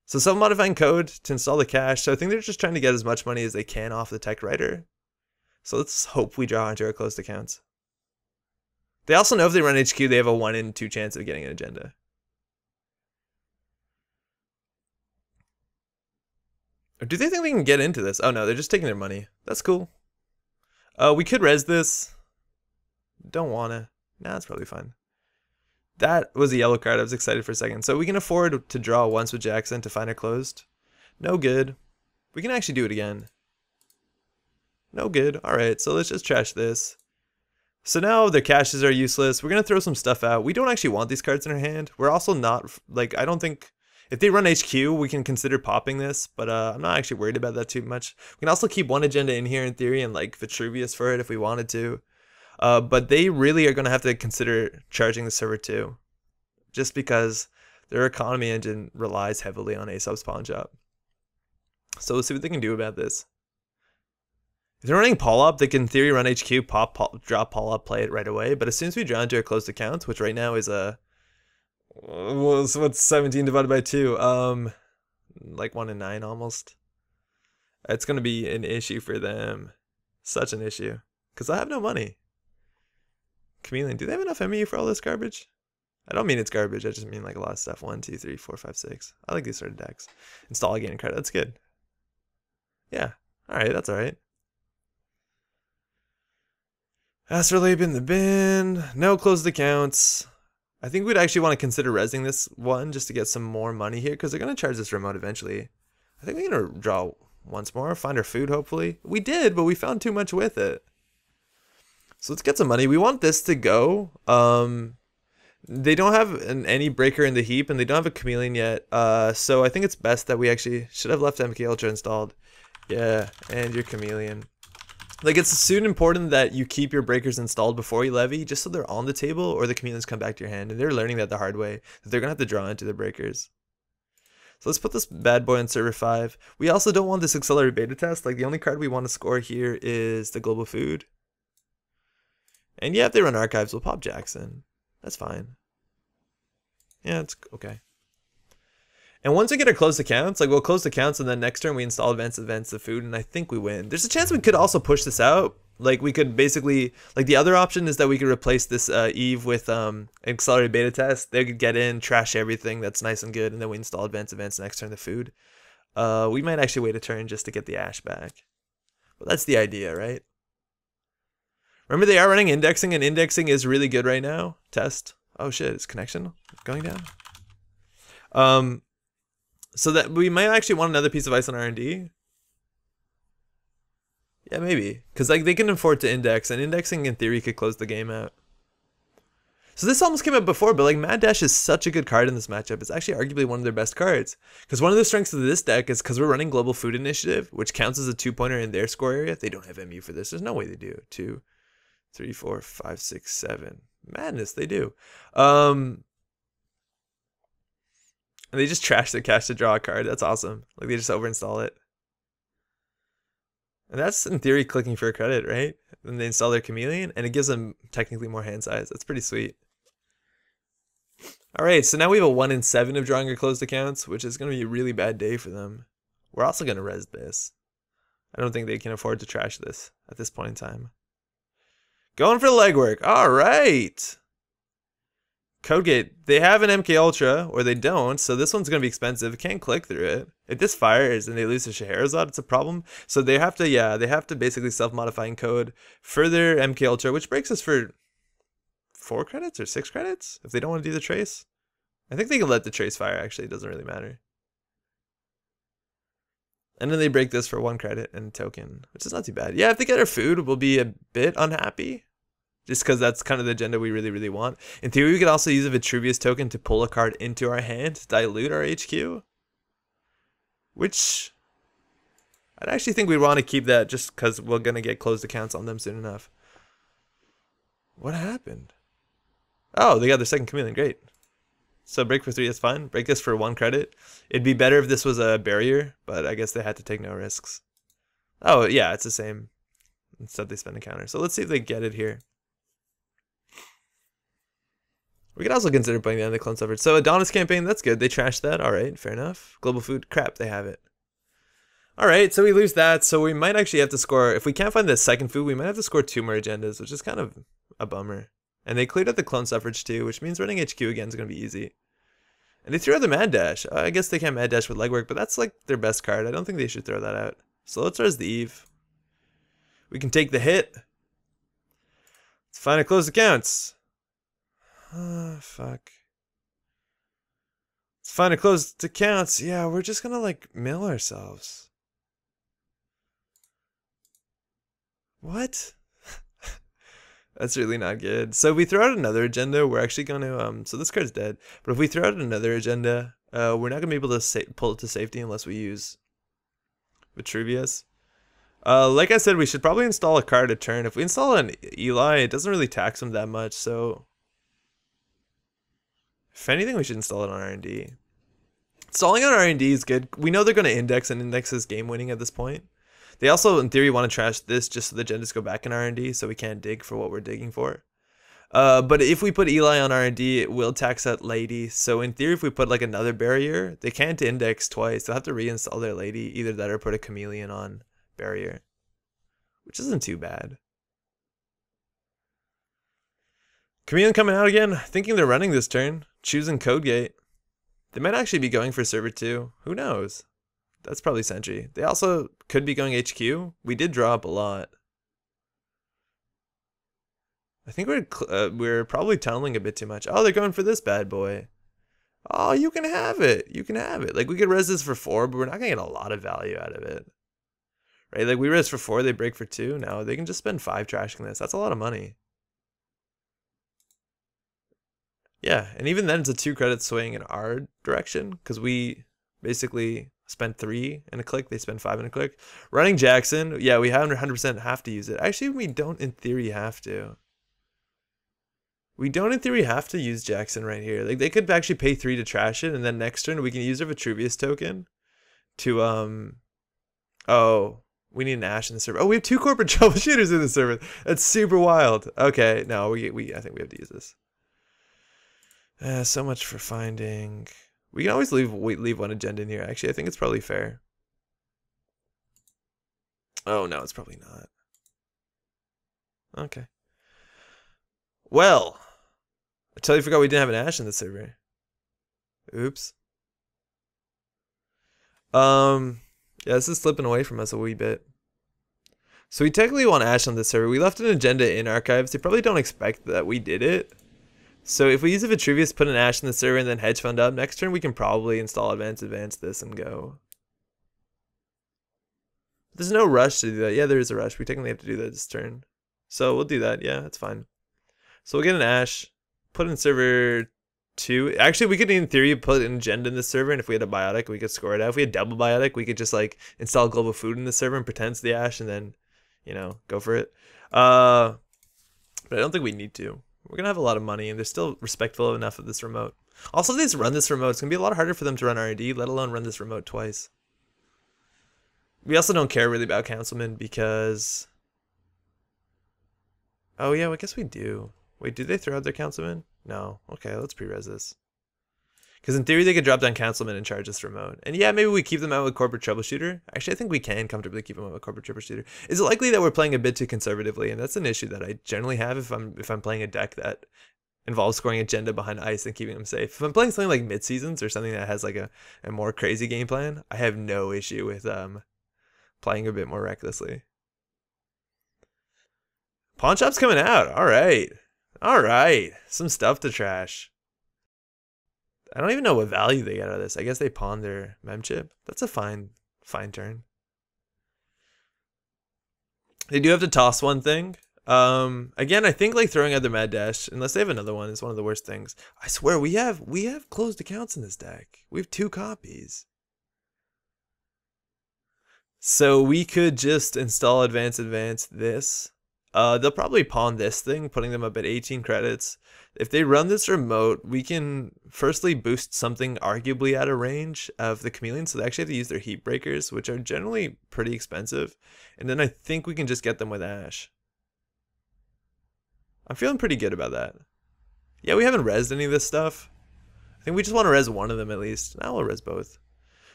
A: So self-modifying code to install the cash. So I think they're just trying to get as much money as they can off the tech writer. So let's hope we draw into our closed accounts. They also know if they run HQ, they have a 1 in 2 chance of getting an agenda. Or do they think they can get into this? Oh no, they're just taking their money. That's cool. We could res this. Don't wanna. Nah, that's probably fine. That was a yellow card. I was excited for a second. So we can afford to draw once with Jackson to find her closed. No good. We can actually do it again. No good. Alright, so let's just trash this. So now their caches are useless. We're going to throw some stuff out. We don't actually want these cards in our hand. We're also not, like, I don't think... If they run HQ, we can consider popping this, but I'm not actually worried about that too much. We can also keep one agenda in here in theory and like Vitruvius for it if we wanted to. But they really are going to have to consider charging the server too. just because their economy engine relies heavily on A-Sub's pawn shop. So let's see what they can do about this. If they're running Paul up, they can in theory run HQ, drop Paul up, play it right away. But as soon as we draw into a closed account, which right now is a what's 17 divided by 2? Like 1 in 9 almost. It's gonna be an issue for them. Such an issue. Because I have no money. Chameleon, do they have enough MU for all this garbage? I don't mean it's garbage, I just mean like a lot of stuff. 1, 2, 3, 4, 5, 6. I like these sort of decks. Install again credit, that's good. Yeah. Alright, that's alright. Astrolabe in the bin. No closed accounts. I think we'd actually want to consider resing this one just to get some more money here because they're going to charge this remote eventually. I think we're going to draw once more, find our food hopefully. We did, but we found too much with it. So let's get some money. We want this to go. They don't have any breaker in the heap and they don't have a chameleon yet. So I think it's best that we actually should have left MK Ultra installed. Yeah, and your chameleon. Like, it's soon important that you keep your breakers installed before you levy, just so they're on the table, or the chameleons come back to your hand. And they're learning that the hard way, that they're going to have to draw into their breakers. So let's put this bad boy on server 5. We also don't want this accelerated beta test. Like, the only card we want to score here is the global food. And yeah, if they run archives, we'll pop Jackson. That's fine. Yeah, it's okay. And once we get our closed accounts, like we'll close accounts and then next turn we install advanced events of food and I think we win. There's a chance we could also push this out. Like we could basically, like the other option is that we could replace this Eve with accelerated beta test. They could get in, trash everything that's nice and good, and then we install advanced events next turn the food. We might actually wait a turn just to get the ash back. But that's the idea, right? Remember they are running indexing and indexing is really good right now. Test. Oh shit, is connection going down? So that we might actually want another piece of ice on R&D. Yeah, maybe. Because like they can afford to index, and indexing in theory could close the game out. So this almost came up before, but like Mad Dash is such a good card in this matchup. It's actually arguably one of their best cards. Because one of the strengths of this deck is because we're running Global Food Initiative, which counts as a 2-pointer in their score area. They don't have MU for this. There's no way they do. 2, 3, 4, 5, 6, 7. Madness, they do. And they just trash the cash to draw a card. That's awesome. Like they just overinstall it. And that's in theory clicking for a credit, right? Then they install their chameleon and it gives them technically more hand size. That's pretty sweet. Alright, so now we have a 1 in 7 of drawing your closed accounts, which is going to be a really bad day for them. We're also going to res this. I don't think they can afford to trash this at this point in time. Going for the legwork. Alright! Codegate, they have an MK Ultra, or they don't, so this one's going to be expensive. Can't click through it. If this fires and they lose to Scheherazade, it's a problem. So they have to, yeah, they have to basically self-modifying code for their MK Ultra, which breaks us for 4 credits or 6 credits if they don't want to do the trace. I think they can let the trace fire, actually. It doesn't really matter. And then they break this for 1 credit and token, which is not too bad. Yeah, if they get our food, we'll be a bit unhappy. Just because that's kind of the agenda we really, really want. In theory, we could also use a Vitruvius token to pull a card into our hand to dilute our HQ. Which, I'd actually think we'd want to keep that just because we're going to get closed accounts on them soon enough. What happened? Oh, they got their second chameleon. Great. So break for 3 is fine. Break this for 1 credit. It'd be better if this was a barrier, but I guess they had to take no risks. Oh, yeah, it's the same. Instead, they spend a counter. So let's see if they get it here. We could also consider putting down the clone suffrage. So Adonis campaign, that's good. They trashed that. All right, fair enough. Global food, crap, they have it. All right, so we lose that. So we might actually have to score, if we can't find the second food, we might have to score 2 more agendas, which is kind of a bummer. And they cleared out the clone suffrage too, which means running HQ again is going to be easy. And they threw out the Mad Dash. I guess they can't Mad Dash with legwork, but that's like their best card. I don't think they should throw that out. So let's res the Eve. We can take the hit. Let's find a closed accounts. Fuck. Let's find a closed accounts. Yeah, we're just gonna like mill ourselves. What? That's really not good. So we throw out another agenda. We're actually gonna so this card's dead. But if we throw out another agenda, we're not gonna be able to pull it to safety unless we use Vitruvius. Like I said, we should probably install a card a turn. If we install an Eli, it doesn't really tax him that much. So If anything, we should install it on R&D. Installing on R&D is good. We know they're going to index, and index is game winning at this point. They also, in theory, want to trash this just so the agendas go back in R&D, so we can't dig for what we're digging for. But if we put Eli on R&D, it will tax that lady. So in theory, if we put like another barrier, they can't index twice. They'll have to reinstall their lady, either that or put a chameleon on barrier, which isn't too bad. Chameleon coming out again, thinking they're running this turn, choosing code gate. They might actually be going for server 2. Who knows? That's probably Sentry. They also could be going HQ. We did draw up a lot. I think we're probably tunneling a bit too much. Oh, they're going for this bad boy. Oh, you can have it. You can have it. Like, we could res this for 4, but we're not going to get a lot of value out of it. Right? Like, we res for 4, they break for 2. No, they can just spend 5 trashing this. That's a lot of money. Yeah, and even then, it's a 2 credit swing in our direction, because we basically spent 3 in a click. They spend 5 in a click. Running Jackson, yeah, we 100% have to use it. Actually, we don't in theory have to. We don't in theory have to use Jackson right here. Like, they could actually pay 3 to trash it, and then next turn we can use our Vitruvius token to oh, we need an Ash in the server. Oh, we have 2 corporate troubleshooters in the server. That's super wild. Okay, no, I think we have to use this. So much for finding. We can always leave one agenda in here. Actually, I think it's probably fair. Oh no, it's probably not. Okay. Well, I totally forgot we didn't have an Ash in the server. Oops. Yeah, this is slipping away from us a wee bit. So we technically want Ash on this server. We left an agenda in archives. They probably don't expect that we did it. So if we use a Vitruvius, put an Ash in the server, and then hedge fund up, next turn we can probably install advance this and go. There's no rush to do that. Yeah, there is a rush. We technically have to do that this turn. So we'll do that. Yeah, that's fine. So we'll get an Ash, put in server 2. Actually, we could in theory put an agenda in the server, and if we had a biotic, we could score it out. If we had double biotic, we could just like install global food in the server and pretend it's the Ash, and then, you know, go for it. But I don't think we need to. We're going to have a lot of money, and they're still respectful enough of this remote. Also, if they just run this remote, it's going to be a lot harder for them to run R&D, let alone run this remote twice. We also don't care really about Councilman because... Oh, yeah, I guess we do. Wait, did they throw out their Councilman? No. Okay, let's pre-res this. Because in theory, they could drop down Councilman and charge this remote. And yeah, maybe we keep them out with Corporate Troubleshooter. Actually, I think we can comfortably keep them out with Corporate Troubleshooter. Is it likely that we're playing a bit too conservatively? And that's an issue that I generally have if I'm playing a deck that involves scoring agenda behind ice and keeping them safe. If I'm playing something like mid-seasons or something that has like a more crazy game plan, I have no issue with playing a bit more recklessly. Pawn shop's coming out. All right. All right. Some stuff to trash. I don't even know what value they get out of this. I guess they pawned their mem chip. That's a fine turn. They do have to toss one thing. Again, I think like throwing out the Mad Dash, unless they have another one, is one of the worst things. I swear we have closed accounts in this deck. We have 2 copies. So we could just install advance this. They'll probably pawn this thing, putting them up at 18 credits. If they run this remote, we can firstly boost something arguably out of range of the chameleon, so they actually have to use their heat breakers, which are generally pretty expensive. And then I think we can just get them with Ash. I'm feeling pretty good about that. Yeah, we haven't rezzed any of this stuff. I think we just want to res one of them at least. Now we'll res both.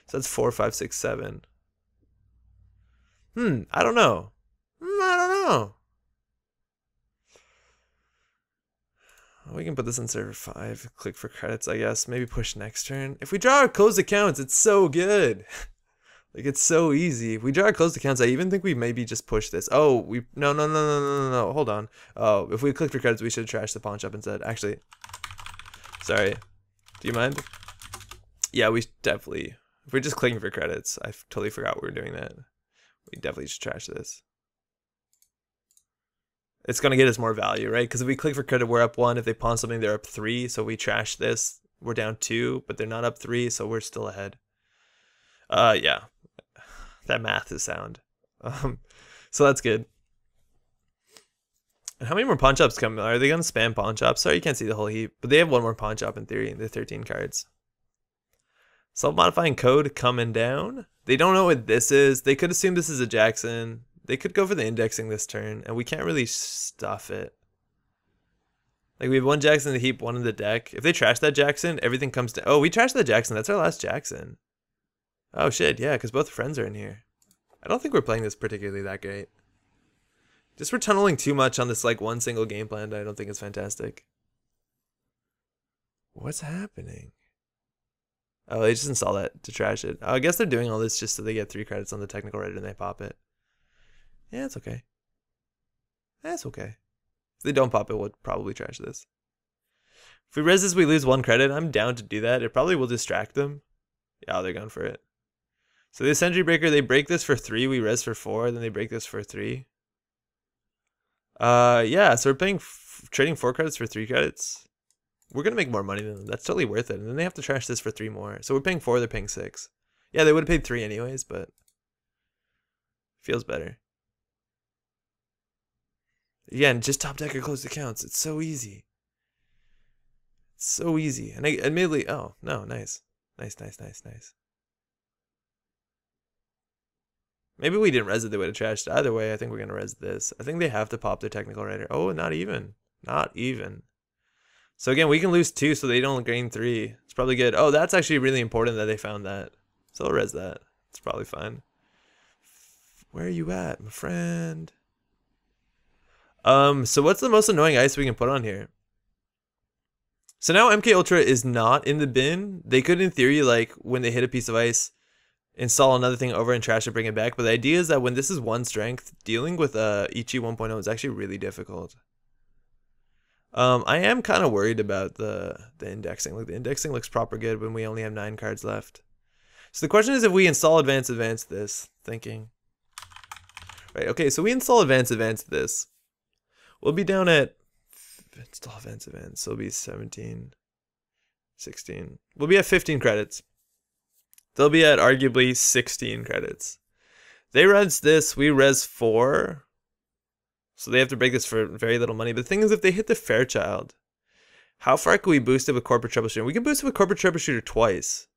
A: So that's 4, 5, 6, 7. I don't know. I don't know. We can put this in server 5, click for credits, I guess. Maybe push next turn. If we draw our closed accounts, it's so good. Like, it's so easy. If we draw our closed accounts, I even think we maybe just push this. Oh, no. Hold on. Oh, if we click for credits, we should trash the pawn shop instead. Actually, sorry. Do you mind? Yeah, we definitely... If we're just clicking for credits, I totally forgot we were doing that. We definitely should trash this. It's going to get us more value, right? Because if we click for credit, we're up 1. If they pawn something, they're up 3. So we trash this, we're down 2, but they're not up 3, so we're still ahead. Yeah. That math is sound. So that's good. And how many more pawn shops coming? Are they gonna spam pawn shops? Sorry, you can't see the whole heap, but they have one more pawn shop in theory. They're 13 cards. Self-modifying code coming down. They don't know what this is. They could assume this is a Jackson. They could go for the indexing this turn, and we can't really stuff it. Like, we have one Jackson in the heap, one in the deck. If they trash that Jackson, everything comes to... Oh, we trashed that Jackson. That's our last Jackson. Oh, shit. Yeah, because both friends are in here. I don't think we're playing this particularly that great. Just we're tunneling too much on this, like, one single game plan. I don't think it's fantastic. What's happening? Oh, they just install that to trash it. Oh, I guess they're doing all this just so they get 3 credits on the technical writer and they pop it. Yeah, it's okay. That's okay. If they don't pop it, we'll probably trash this. If we res this, we lose 1 credit. I'm down to do that. It probably will distract them. Yeah, they're going for it. So the Sentry Breaker, they break this for 3. We res for 4. Then they break this for 3. Yeah, so we're paying trading 4 credits for 3 credits. We're going to make more money than them. That's totally worth it. And then they have to trash this for 3 more. So we're paying 4, they're paying 6. Yeah, they would have paid 3 anyways, but feels better. Again, just top deck or closed accounts. It's so easy. It's so easy. And I admittedly, oh, no, nice. Nice. Maybe we didn't res it, they would have trashed. Either way, I think we're going to res this. I think they have to pop their technical writer. Oh, not even. Not even. So again, we can lose 2 so they don't gain 3. It's probably good. Oh, that's actually really important that they found that. So I'll res that. It's probably fine. Where are you at, my friend? So what's the most annoying ice we can put on here? So now MK Ultra is not in the bin. They could, in theory, like, when they hit a piece of ice, install another thing over and trash it, bring it back. But the idea is that when this is 1 strength, dealing with Ichi 1.0 is actually really difficult. I am kind of worried about the indexing. Like, the indexing looks proper good when we only have 9 cards left. So the question is if we install advance this, thinking. Right, okay, so we install advance this. We'll be down at install advance, so it'll be 17, 16. We'll be at 15 credits. They'll be at arguably 16 credits. They res this, we res 4. So they have to break this for very little money. But the thing is, if they hit the Fairchild, how far can we boost it with Corporate Troubleshooter? We can boost it with Corporate Troubleshooter twice.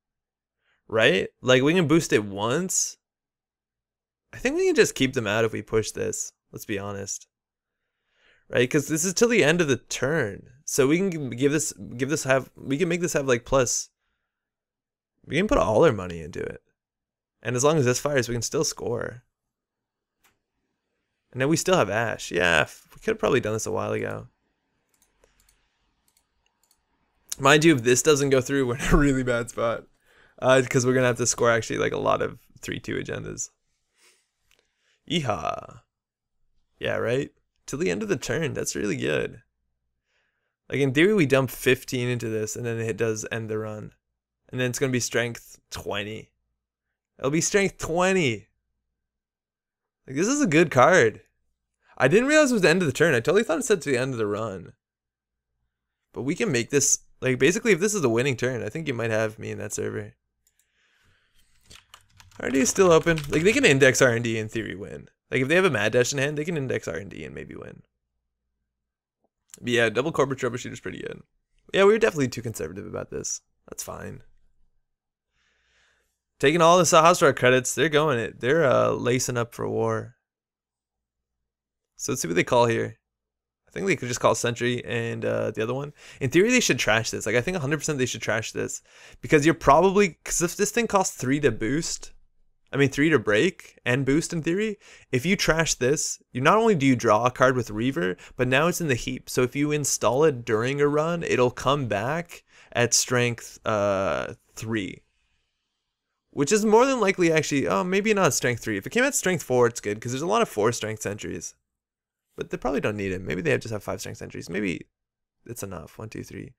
A: Right? Like, we can boost it once. I think we can just keep them out if we push this. Let's be honest. Right? Because this is till the end of the turn. So we can we can make this have like plus. We can put all our money into it. And as long as this fires, we can still score. And then we still have Ash. Yeah, we could have probably done this a while ago. Mind you, if this doesn't go through, we're in a really bad spot. Because we're going to have to score actually like a lot of 3-2 agendas. Yeehaw. Yeah, right? Till the end of the turn. That's really good. Like, in theory, we dump 15 into this, and then it does end the run. And then it's going to be strength 20. It'll be strength 20. Like, this is a good card. I didn't realize it was the end of the turn. I totally thought it said to the end of the run. But we can make this, like, basically, if this is the winning turn, I think you might have me in that server. R&D is still open. Like, they can index R&D in theory win. Like, if they have a Mad Dash in hand, they can index R&D and maybe win. But yeah, double Corporate Troubleshooter is pretty good. Yeah, we were definitely too conservative about this. That's fine. Taking all the Haas-Bioroid credits, they're going it. They're lacing up for war. So let's see what they call here. I think they could just call Sentry and the other one. In theory, they should trash this. Like, I think 100% they should trash this. Because you're probably... Because if this thing costs 3 to boost... I mean, 3 to break and boost in theory. If you trash this, you not only do you draw a card with Reaver, but now it's in the heap. So if you install it during a run, it'll come back at strength 3. Which is more than likely actually, oh, maybe not strength 3. If it came at strength 4, it's good, because there's a lot of 4 strength sentries. But they probably don't need it. Maybe they just have 5 strength sentries. Maybe it's enough. 1, 2, 3,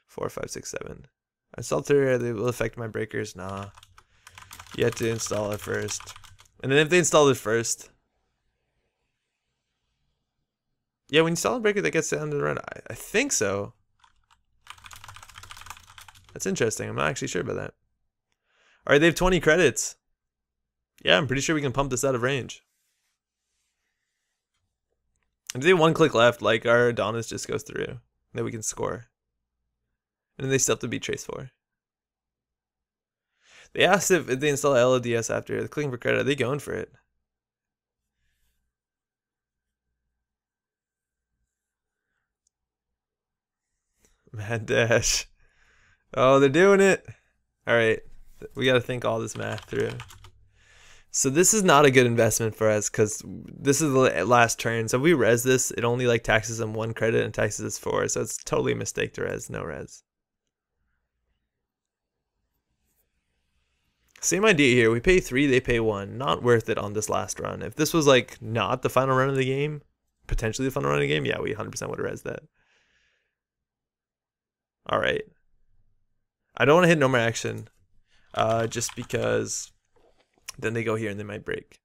A: 4, 5, 6, 7. I installed 3, they will affect my breakers. Nah. You have to install it first. And then if they install it first. Yeah, when you install a breaker, that gets down to the run. I think so. That's interesting. I'm not actually sure about that. Alright, they have 20 credits. Yeah, I'm pretty sure we can pump this out of range. And if they have one click left, like our Adonis just goes through. Then we can score. And then they still have to beat Trace 4. They asked if they install LODS after. They're clicking for credit. Are they going for it? Mad dash. Oh, they're doing it. All right. We got to think all this math through. So this is not a good investment for us because this is the last turn. So if we res this, it only like taxes them 1 credit and taxes us 4. So it's totally a mistake to res, no res. Same idea here. We pay 3, they pay 1. Not worth it on this last run. If this was like not the final run of the game, potentially the final run of the game, yeah, we 100% would have res that. All right. I don't want to hit no more action just because then they go here and they might break.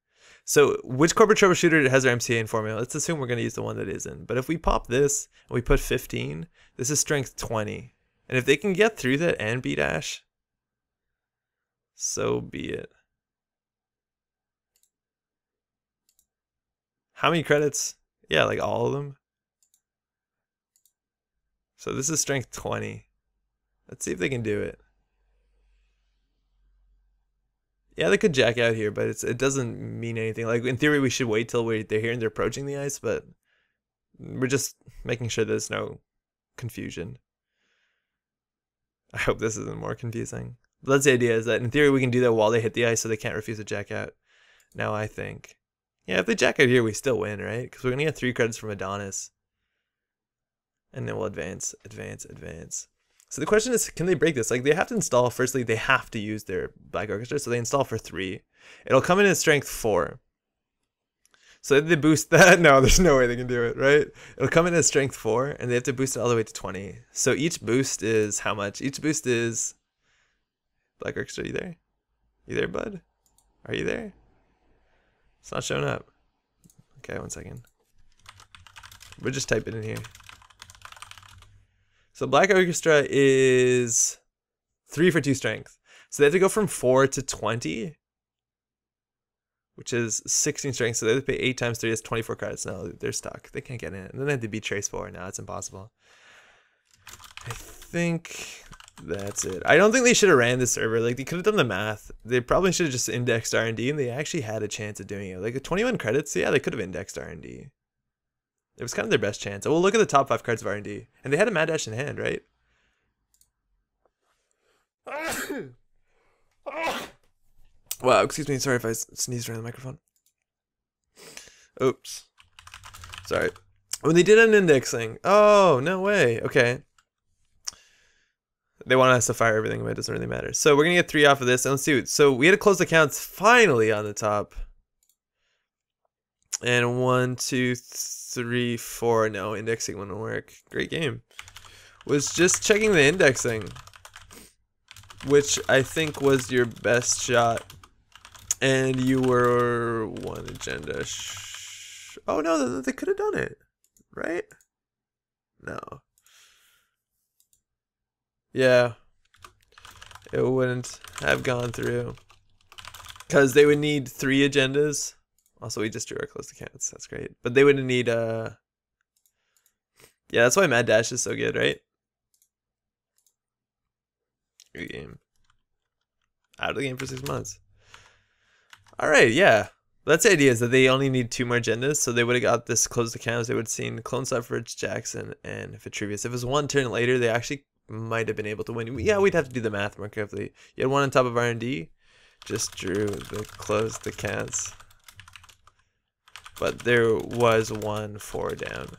A: So which corporate troubleshooter has our MCA in formula? Let's assume we're going to use the one that isn't. But if we pop this and we put 15, this is strength 20. And if they can get through that and beat Ash, so be it. How many credits? Yeah, like all of them. So this is strength 20. Let's see if they can do it. Yeah, they could jack out here, but it doesn't mean anything. Like in theory, we should wait till they're here and they're approaching the ice, but we're just making sure there's no confusion. I hope this isn't more confusing. But that's the idea, is that in theory we can do that while they hit the ice so they can't refuse to jack out. Now I think, yeah, if they jack out here, we still win, right? Because we're going to get 3 credits from Adonis. And then we'll advance, advance, advance. So the question is, can they break this? Like, they have to install, firstly, they have to use their Black Orchestra, so they install for 3. It'll come in at strength 4. So if they boost that, no, there's no way they can do it, right? It'll come in at strength 4, and they have to boost it all the way to 20. So each boost is how much? Each boost is... Black Orchestra, you there? You there, bud? Are you there? It's not showing up. Okay, 1 second. We'll just type it in here. So Black Orchestra is 3 for 2 strength. So they have to go from 4 to 20, which is 16 strength. So they have to pay 8 times 3, that's 24 credits. No, they're stuck. They can't get in it. And then they have to beat Trace 4. Now it's impossible. I think that's it. I don't think they should have ran this server. Like, they could have done the math. They probably should have just indexed R&D, and they actually had a chance of doing it. Like, 21 credits, yeah, they could have indexed R&D. It was kind of their best chance. We'll look at the top 5 cards of R&D. And they had a Mad Dash in hand, right? Wow, excuse me. Sorry if I sneezed around the microphone. Oops. Sorry. When they did an indexing. Oh, no way. Okay. They want us to fire everything, but it doesn't really matter. So we're going to get 3 off of this. And let's see. So we had to close the counts finally on the top. And 1, 2, 3, 4. No, indexing wouldn't work. Great game. Was just checking the indexing, which I think was your best shot. And you were 1 agenda. Oh no, they could have done it, right? No. Yeah. It wouldn't have gone through. Because they would need 3 agendas. Also, we just drew our close to counts. That's great. But they would need yeah, that's why Mad Dash is so good, right? Good game. Out of the game for 6 months. Alright, yeah. That's the idea, is that they only need 2 more agendas, so they would have got this close to counts. They would have seen Clone Suffrage, Jackson, and Vitruvius. If it was 1 turn later, they actually might have been able to win. Yeah, we'd have to do the math more carefully. You had 1 on top of R&D. Just drew the close to counts. But there was 1 4 down.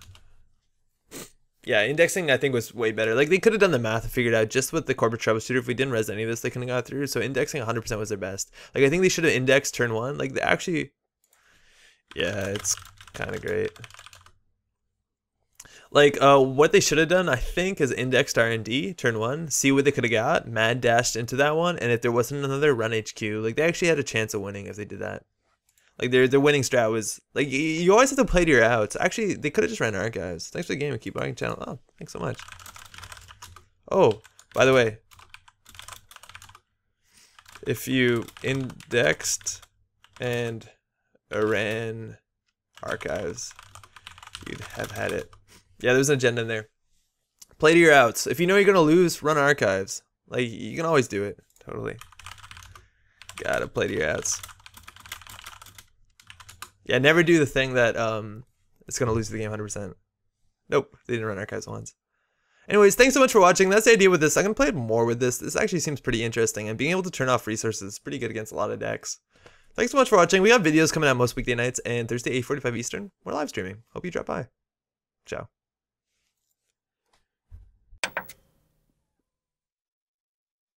A: Yeah, indexing I think was way better. Like, they could have done the math and figured out just with the corporate troubleshooter. If we didn't res any of this, they couldn't have got through. So indexing 100% was their best. Like, I think they should have indexed turn 1. Like, they actually, yeah, it's kind of great. Like, what they should have done, I think, is indexed R&D turn 1. See what they could have got. Mad dashed into that one, and if there wasn't another run HQ, like, they actually had a chance of winning if they did that. Like, their winning strat was, like, you always have to play to your outs. Actually, they could have just ran archives. Thanks for the game and keep watching the channel. Oh, thanks so much. Oh, by the way, if you indexed and ran archives, you'd have had it. Yeah, there's an agenda in there. Play to your outs. If you know you're gonna lose, run archives. Like, you can always do it. Totally. Gotta play to your outs. Yeah, never do the thing that it's gonna lose the game 100%. Nope, they didn't run archives once. Anyways, thanks so much for watching. That's the idea with this. I'm gonna play more with this. This actually seems pretty interesting, and being able to turn off resources is pretty good against a lot of decks. Thanks so much for watching. We have videos coming out most weekday nights, and Thursday 8:45 Eastern. We're live streaming. Hope you drop by. Ciao.